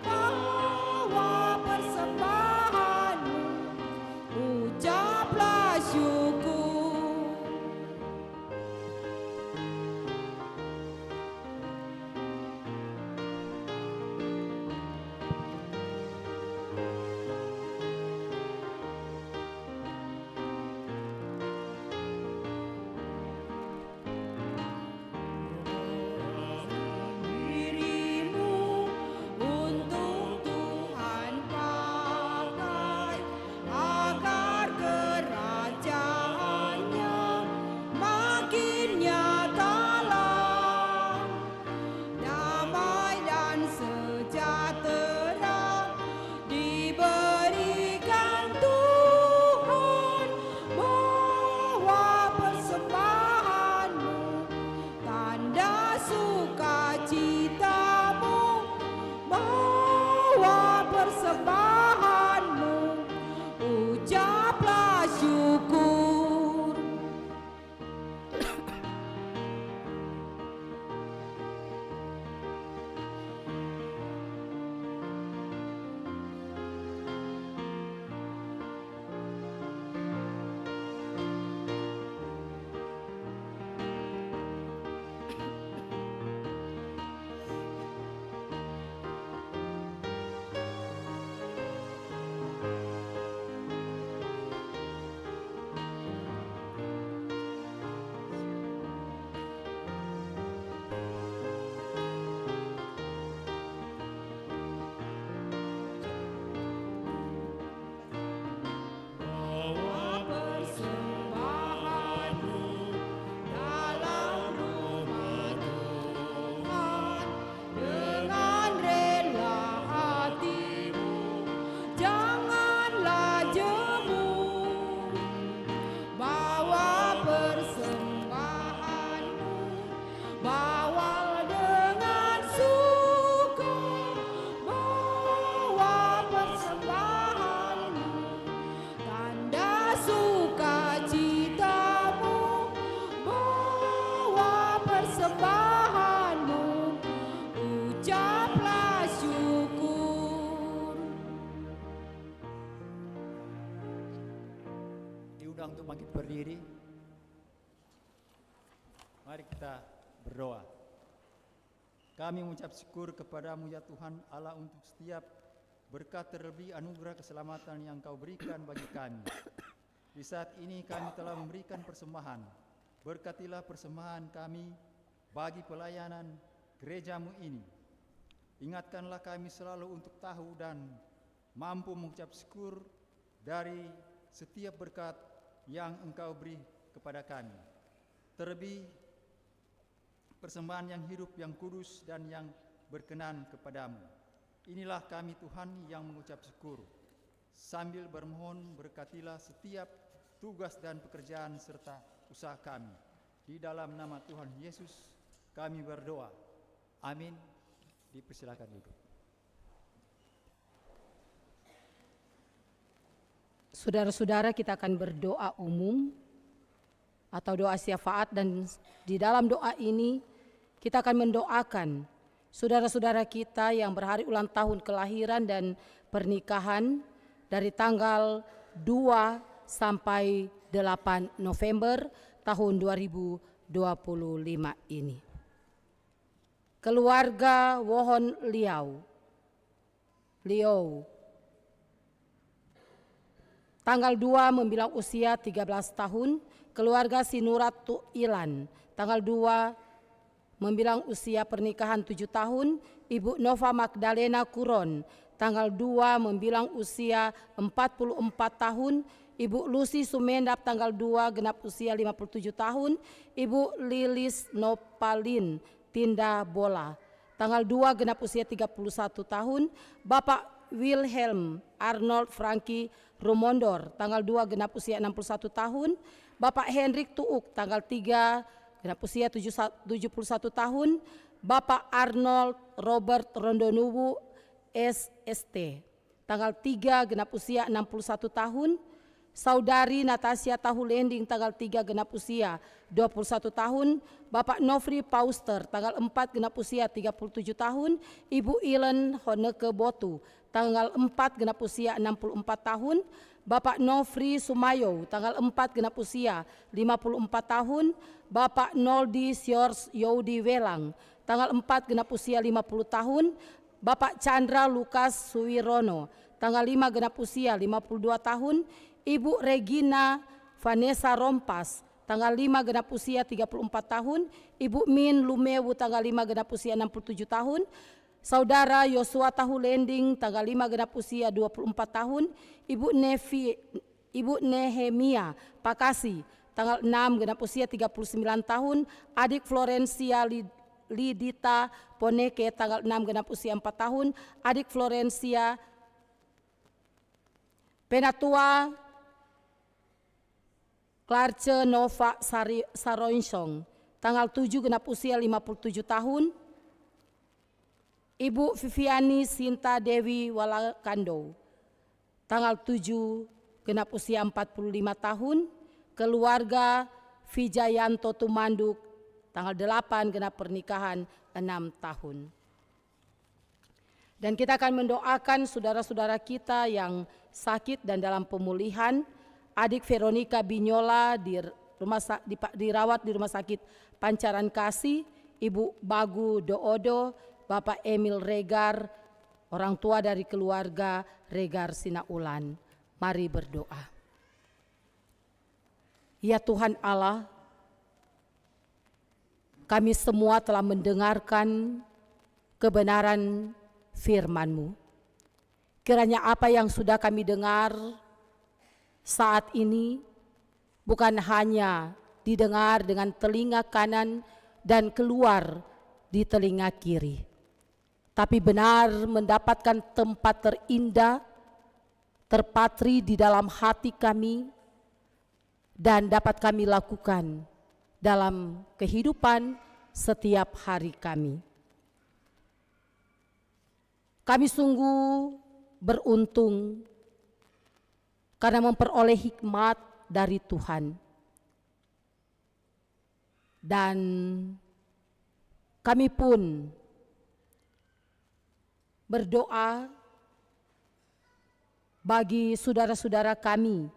[SPEAKER 3] bawa persembahanmu, ucaplah syukur. Dirimu untuk Tuhan pakai, agar kerajaannya makin nyatalah. Damai dan sejahtera diberikan Tuhan, bawa persembahanmu, tanda sukacitamu, bawa persembahanmu, ucaplah syukur. Bawa persembahanmu dalam rumah Tuhan dengan rela hatimu, janganlah jemu. Bawa persembahanmu, bawa dengan suka, bawa persembahanmu, tanda sukacitamu, bawa persembahanmu, ucaplah syukur.
[SPEAKER 4] Diundang untuk bangkit berdiri. Mari kita berdoa. Kami mengucap syukur kepadamu ya Tuhan Allah untuk setiap berkat terlebih anugerah keselamatan yang kau berikan bagi kami. Di saat ini kami telah memberikan persembahan. Berkatilah persembahan kami bagi pelayanan gerejamu ini. Ingatkanlah kami selalu untuk tahu dan mampu mengucap syukur dari setiap berkat yang Engkau beri kepada kami. Terlebih persembahan yang hidup, yang kudus, dan yang berkenan kepadamu. Inilah kami Tuhan yang mengucap syukur. Sambil bermohon, berkatilah setiap tugas dan pekerjaan serta usaha kami. Di dalam nama Tuhan Yesus kami berdoa. Amin. Dipersilakan duduk.
[SPEAKER 2] Saudara-saudara, kita akan berdoa umum atau doa syafaat, dan di dalam doa ini kita akan mendoakan saudara-saudara kita yang berhari ulang tahun kelahiran dan pernikahan dari tanggal 2 sampai 8 November tahun 2025 ini. Keluarga Wohon Liao tanggal 2 membilang usia 13 tahun. Keluarga Sinurat Ilan tanggal 2 membilang usia pernikahan 7 tahun. Ibu Nova Magdalena Kuron tanggal 2 membilang usia 44 tahun. Ibu Lucy Sumendap tanggal 2 genap usia 57 tahun. Ibu Lilis Nopalin Tinda Bola tanggal 2 genap usia 31 tahun. Bapak Wilhelm Arnold Franky Rumondor tanggal 2 genap usia 61 tahun. Bapak Hendrik Tuuk tanggal 3 genap usia 71 tahun. Bapak Arnold Robert Rondonuwu SST tanggal 3 genap usia 61 tahun. Saudari Natasha Tahulending tanggal 3 genap usia 21 tahun. Bapak Nofri Pauster tanggal 4 genap usia 37 tahun. Ibu Ilen Honeke Botu tanggal 4 genap usia 64 tahun. Bapak Nofri Sumayo tanggal 4 genap usia 54 tahun. Bapak Noldi Siors Yodi Welang tanggal 4 genap usia 50 tahun. Bapak Chandra Lukas Suwirono tanggal 5 genap usia 52 tahun. Ibu Regina Vanessa Rompas tanggal 5 genap usia 34 tahun. Ibu Min Lumewu tanggal 5 genap usia 67 tahun. Saudara Yosua Tahulending tanggal 5 genap usia 24 tahun. Ibu Nehemia Pakasi tanggal 6 genap usia 39 tahun. Adik Florencia Lidita Poneke tanggal 6 genap usia 4 tahun. Adik Florencia Penatua Clarce Nova Saroinsong tanggal 7 genap usia 57 tahun. Ibu Viviani Sinta Dewi Walakando tanggal 7 genap usia 45 tahun. Keluarga Vijayanto Tumanduk tanggal 8 genap pernikahan 6 tahun. Dan kita akan mendoakan saudara-saudara kita yang sakit dan dalam pemulihan. Adik Veronica Binyola dirawat di Rumah Sakit Pancaran Kasih. Ibu Bagu Doodo, Bapak Emil Regar, orang tua dari keluarga Regar Sinaulan. Mari berdoa. Ya Tuhan Allah, kami semua telah mendengarkan kebenaran firman-Mu. Kiranya apa yang sudah kami dengar saat ini bukan hanya didengar dengan telinga kanan dan keluar di telinga kiri, tapi benar mendapatkan tempat terindah, terpatri di dalam hati kami, dan dapat kami lakukan dalam kehidupan setiap hari kami. Kami sungguh beruntung karena memperoleh hikmat dari Tuhan. Dan kami pun berdoa bagi saudara-saudara kami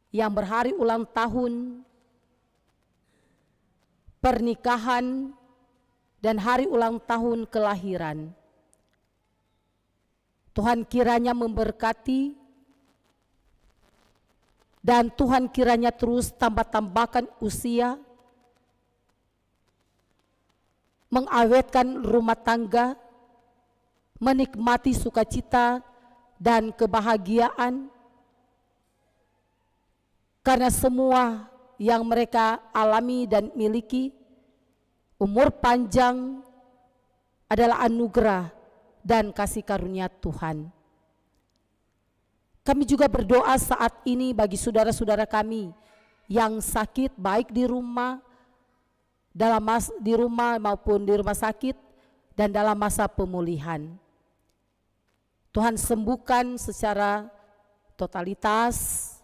[SPEAKER 2] yang berhari ulang tahun, pernikahan, dan hari ulang tahun kelahiran. Tuhan kiranya memberkati, dan Tuhan kiranya terus tambah-tambahkan usia, mengawetkan rumah tangga, menikmati sukacita dan kebahagiaan, karena semua yang mereka alami dan miliki, umur panjang adalah anugerah dan kasih karunia Tuhan. Kami juga berdoa saat ini bagi saudara-saudara kami yang sakit, baik di rumah, di rumah maupun di rumah sakit, dan dalam masa pemulihan. Tuhan sembuhkan secara totalitas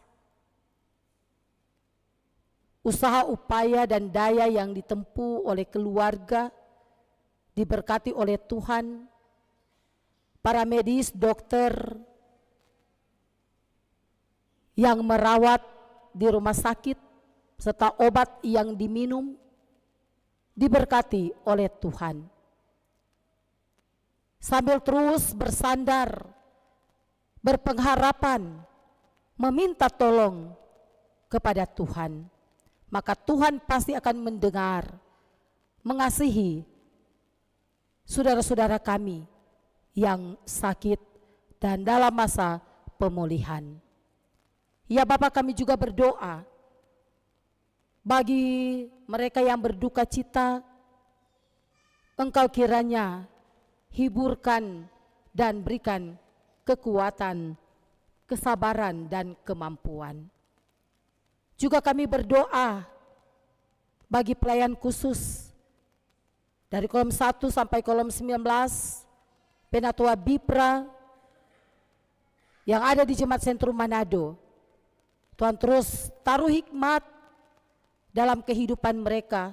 [SPEAKER 2] usaha, upaya, dan daya yang ditempuh oleh keluarga, diberkati oleh Tuhan. Para medis, dokter yang merawat di rumah sakit, serta obat yang diminum, diberkati oleh Tuhan. Sambil terus bersandar, berpengharapan, meminta tolong kepada Tuhan, maka Tuhan pasti akan mendengar, mengasihi saudara-saudara kami yang sakit dan dalam masa pemulihan. Ya Bapak, kami juga berdoa bagi mereka yang berduka cita, Engkau kiranya hiburkan dan berikan kekuatan, kesabaran, dan kemampuan. Juga kami berdoa bagi pelayan khusus dari kolom 1 sampai kolom 19, Penatua Bipra yang ada di Jemaat Sentrum Manado. Tuhan terus taruh hikmat dalam kehidupan mereka,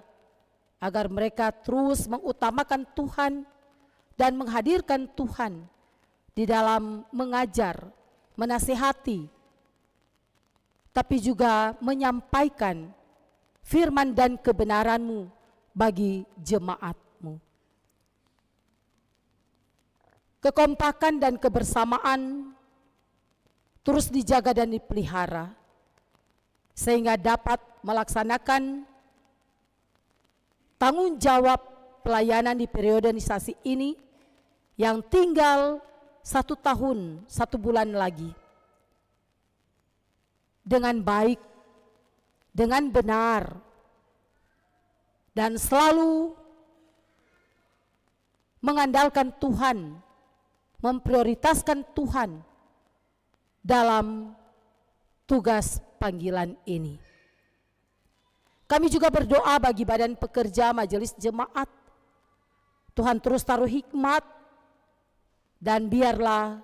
[SPEAKER 2] agar mereka terus mengutamakan Tuhan dan menghadirkan Tuhan di dalam mengajar, menasihati, tapi juga menyampaikan firman dan kebenaran-Mu bagi jemaat-Mu. Kekompakan dan kebersamaan terus dijaga dan dipelihara, sehingga dapat melaksanakan tanggung jawab pelayanan di periodisasi ini yang tinggal 1 tahun 1 bulan lagi, dengan baik, dengan benar, dan selalu mengandalkan Tuhan, memprioritaskan Tuhan dalam tugas panggilan ini. Kami juga berdoa bagi badan pekerja majelis jemaat. Tuhan terus taruh hikmat, dan biarlah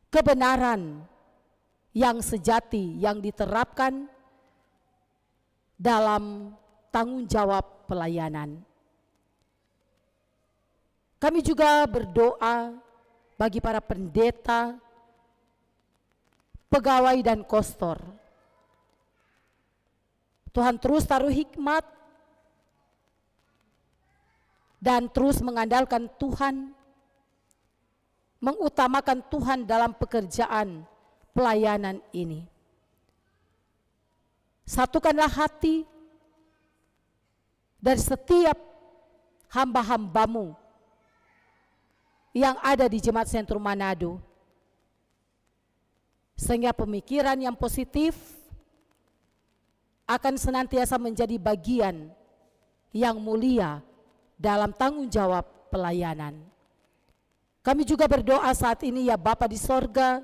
[SPEAKER 2] kebenaran yang sejati yang diterapkan dalam tanggung jawab pelayanan. Kami juga berdoa bagi para pendeta, pegawai, dan kostor. Tuhan terus taruh hikmat dan terus mengandalkan Tuhan, mengutamakan Tuhan dalam pekerjaan pelayanan ini. Satukanlah hati dari setiap hamba-hamba-Mu yang ada di Jemaat Sentrum Manado, sehingga pemikiran yang positif akan senantiasa menjadi bagian yang mulia dalam tanggung jawab pelayanan. Kami juga berdoa saat ini ya Bapa di sorga,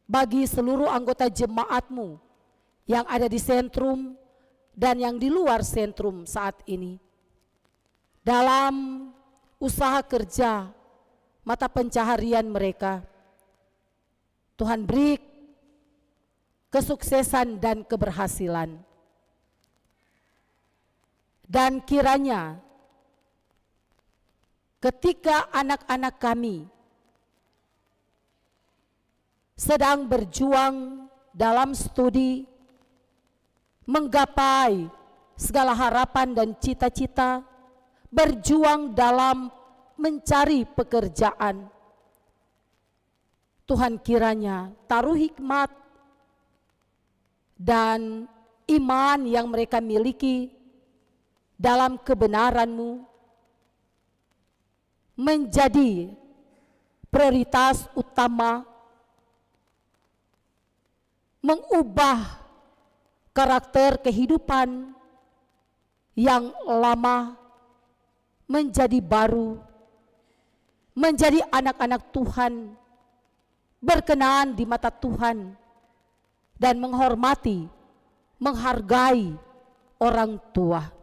[SPEAKER 2] bagi seluruh anggota jemaat-Mu yang ada di sentrum dan yang di luar sentrum saat ini, dalam usaha kerja, mata pencaharian mereka. Tuhan beri kesuksesan dan keberhasilan. Dan kiranya ketika anak-anak kami sedang berjuang dalam studi, menggapai segala harapan dan cita-cita, berjuang dalam mencari pekerjaan, Tuhan kiranya taruh hikmat dan iman yang mereka miliki dalam kebenaran-Mu menjadi prioritas utama mengubah karakter kehidupan yang lama menjadi baru, menjadi anak-anak Tuhan, berkenan di mata Tuhan, dan menghormati, menghargai orang tua.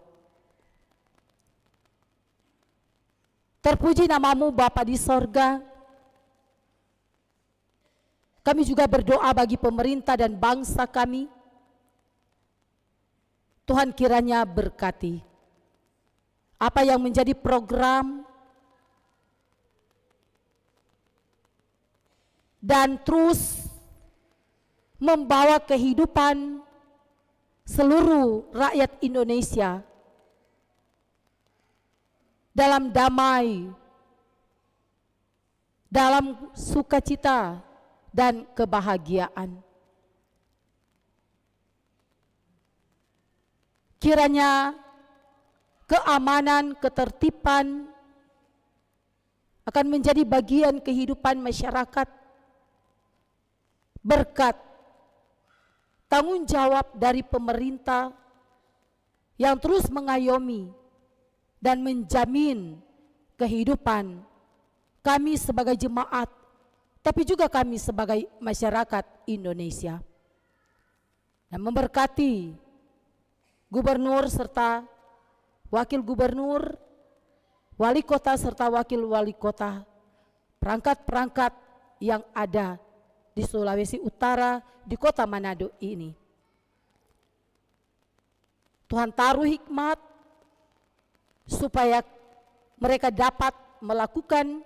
[SPEAKER 2] Terpuji namamu Bapa di sorga. Kami juga berdoa bagi pemerintah dan bangsa kami. Tuhan kiranya berkati apa yang menjadi program dan terus membawa kehidupan seluruh rakyat Indonesia dalam damai, dalam sukacita dan kebahagiaan. Kiranya keamanan, ketertiban akan menjadi bagian kehidupan masyarakat berkat tanggung jawab dari pemerintah yang terus mengayomi dan menjamin kehidupan kami sebagai jemaat, tapi juga kami sebagai masyarakat Indonesia. Dan memberkati gubernur serta wakil gubernur, wali kota serta wakil wali kota, perangkat-perangkat yang ada di Sulawesi Utara, di kota Manado ini. Tuhan taruh hikmat supaya mereka dapat melakukan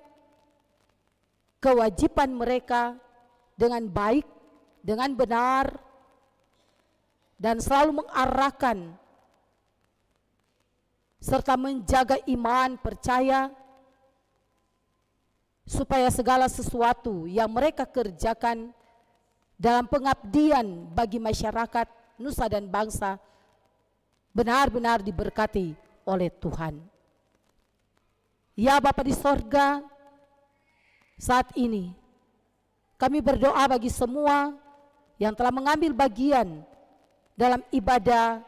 [SPEAKER 2] kewajiban mereka dengan baik, dengan benar, dan selalu mengarahkan serta menjaga iman, percaya, supaya segala sesuatu yang mereka kerjakan dalam pengabdian bagi masyarakat, nusa dan bangsa benar-benar diberkati oleh Tuhan. Ya Bapa di sorga, saat ini kami berdoa bagi semua yang telah mengambil bagian dalam ibadah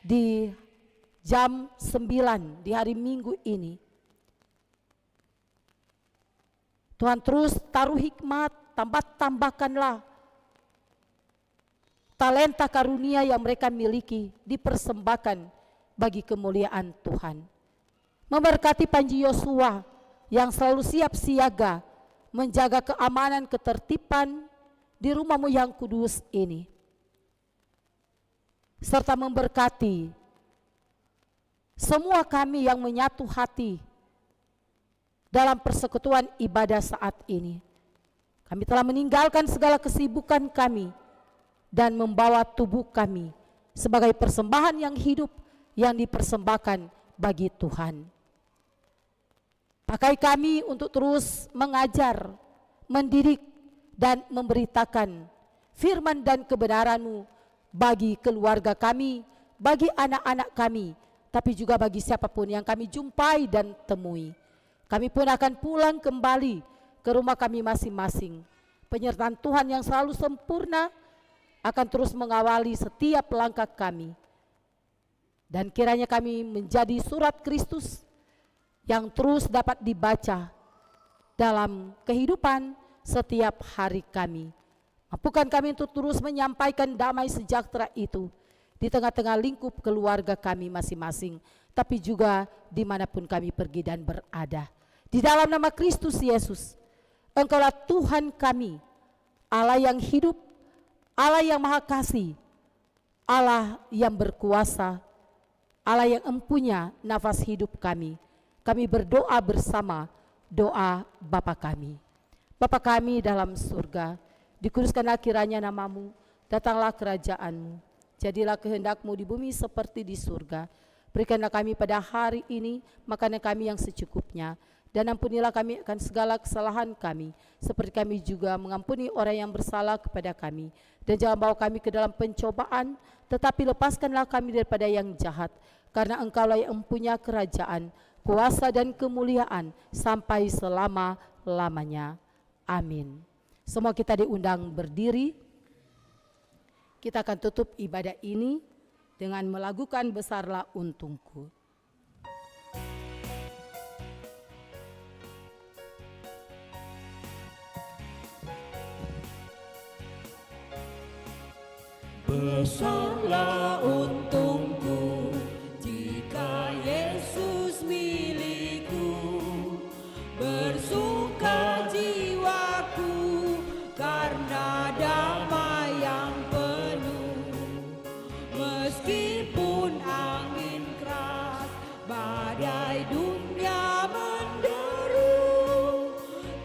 [SPEAKER 2] di jam 9 di hari Minggu ini. Tuhan terus taruh hikmat, tambahkanlah talenta karunia yang mereka miliki, dipersembahkan bagi kemuliaan Tuhan. Memberkati Panji Yosua yang selalu siap siaga menjaga keamanan, ketertiban di rumah-Mu yang kudus ini. Serta memberkati semua kami yang menyatu hati dalam persekutuan ibadah saat ini. Kami telah meninggalkan segala kesibukan kami dan membawa tubuh kami sebagai persembahan yang hidup yang dipersembahkan bagi Tuhan. Pakai kami untuk terus mengajar, mendidik, dan memberitakan firman dan kebenaran-Mu bagi keluarga kami, bagi anak-anak kami, tapi juga bagi siapapun yang kami jumpai dan temui. Kami pun akan pulang kembali ke rumah kami masing-masing. Penyertaan Tuhan yang selalu sempurna akan terus mengawali setiap langkah kami. Dan kiranya kami menjadi surat Kristus yang terus dapat dibaca dalam kehidupan setiap hari kami. Mampukan kami untuk terus menyampaikan damai sejahtera itu di tengah-tengah lingkup keluarga kami masing-masing, tapi juga dimanapun kami pergi dan berada. Di dalam nama Kristus Yesus, Engkaulah Tuhan kami, Allah yang hidup, Allah yang maha kasih, Allah yang berkuasa, Allah yang empunya nafas hidup kami. Kami berdoa bersama doa Bapa kami. Bapa kami dalam surga, dikuduskanlah kiranya namamu, datanglah kerajaan-Mu, jadilah kehendak-Mu di bumi seperti di surga. Berikanlah kami pada hari ini makanan kami yang secukupnya, dan ampunilah kami akan segala kesalahan kami, seperti kami juga mengampuni orang yang bersalah kepada kami. Dan jangan bawa kami ke dalam pencobaan, tetapi lepaskanlah kami daripada yang jahat, karena Engkaulah yang mempunyai kerajaan kuasa dan kemuliaan sampai selama-lamanya. Amin. Semua kita diundang berdiri. Kita akan tutup ibadah ini dengan melakukan Besarlah Untungku.
[SPEAKER 3] Besarlah untungku jika Yesus milikku, bersuka jiwaku karena damai yang penuh. Meskipun angin keras, badai dunia menderu,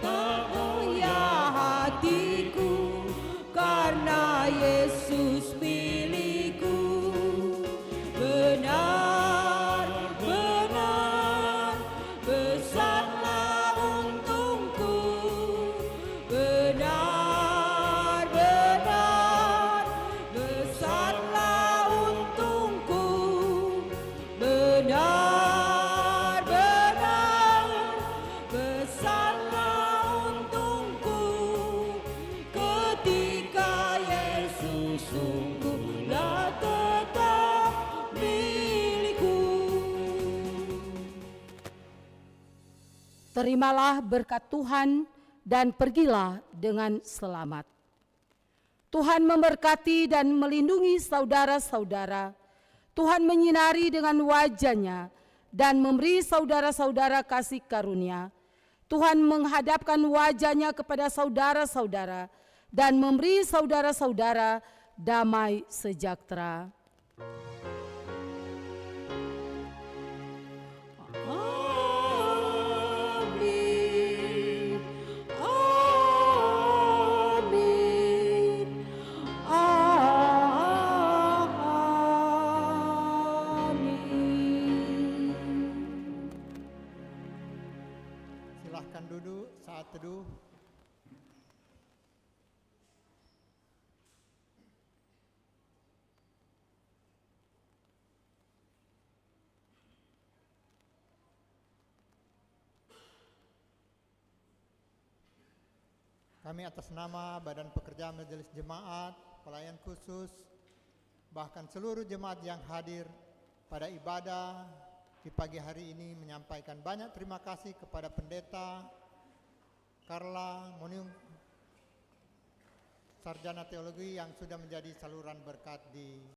[SPEAKER 3] tak goyah hatiku karena Yesus milikku. Benar-benar besarlah untungku, benar-benar besarlah untungku, benar-benar besarlah untungku ketika Yesus sungguhlah tetap milikku.
[SPEAKER 2] Terimalah berkat Tuhan dan pergilah dengan selamat. Tuhan memberkati dan melindungi saudara-saudara. Tuhan menyinari dengan wajah-Nya dan memberi saudara-saudara kasih karunia. Tuhan menghadapkan wajah-Nya kepada saudara-saudara dan memberi saudara-saudara damai sejahtera.
[SPEAKER 3] Amin. Amin. Amin.
[SPEAKER 1] Silahkan duduk saat teduh. Kami atas nama Badan Pekerja Majelis Jemaat, Pelayan Khusus, bahkan seluruh jemaat yang hadir pada ibadah di pagi hari ini menyampaikan banyak terima kasih kepada Pendeta Carla Moniung, Sarjana Teologi yang sudah menjadi saluran berkat di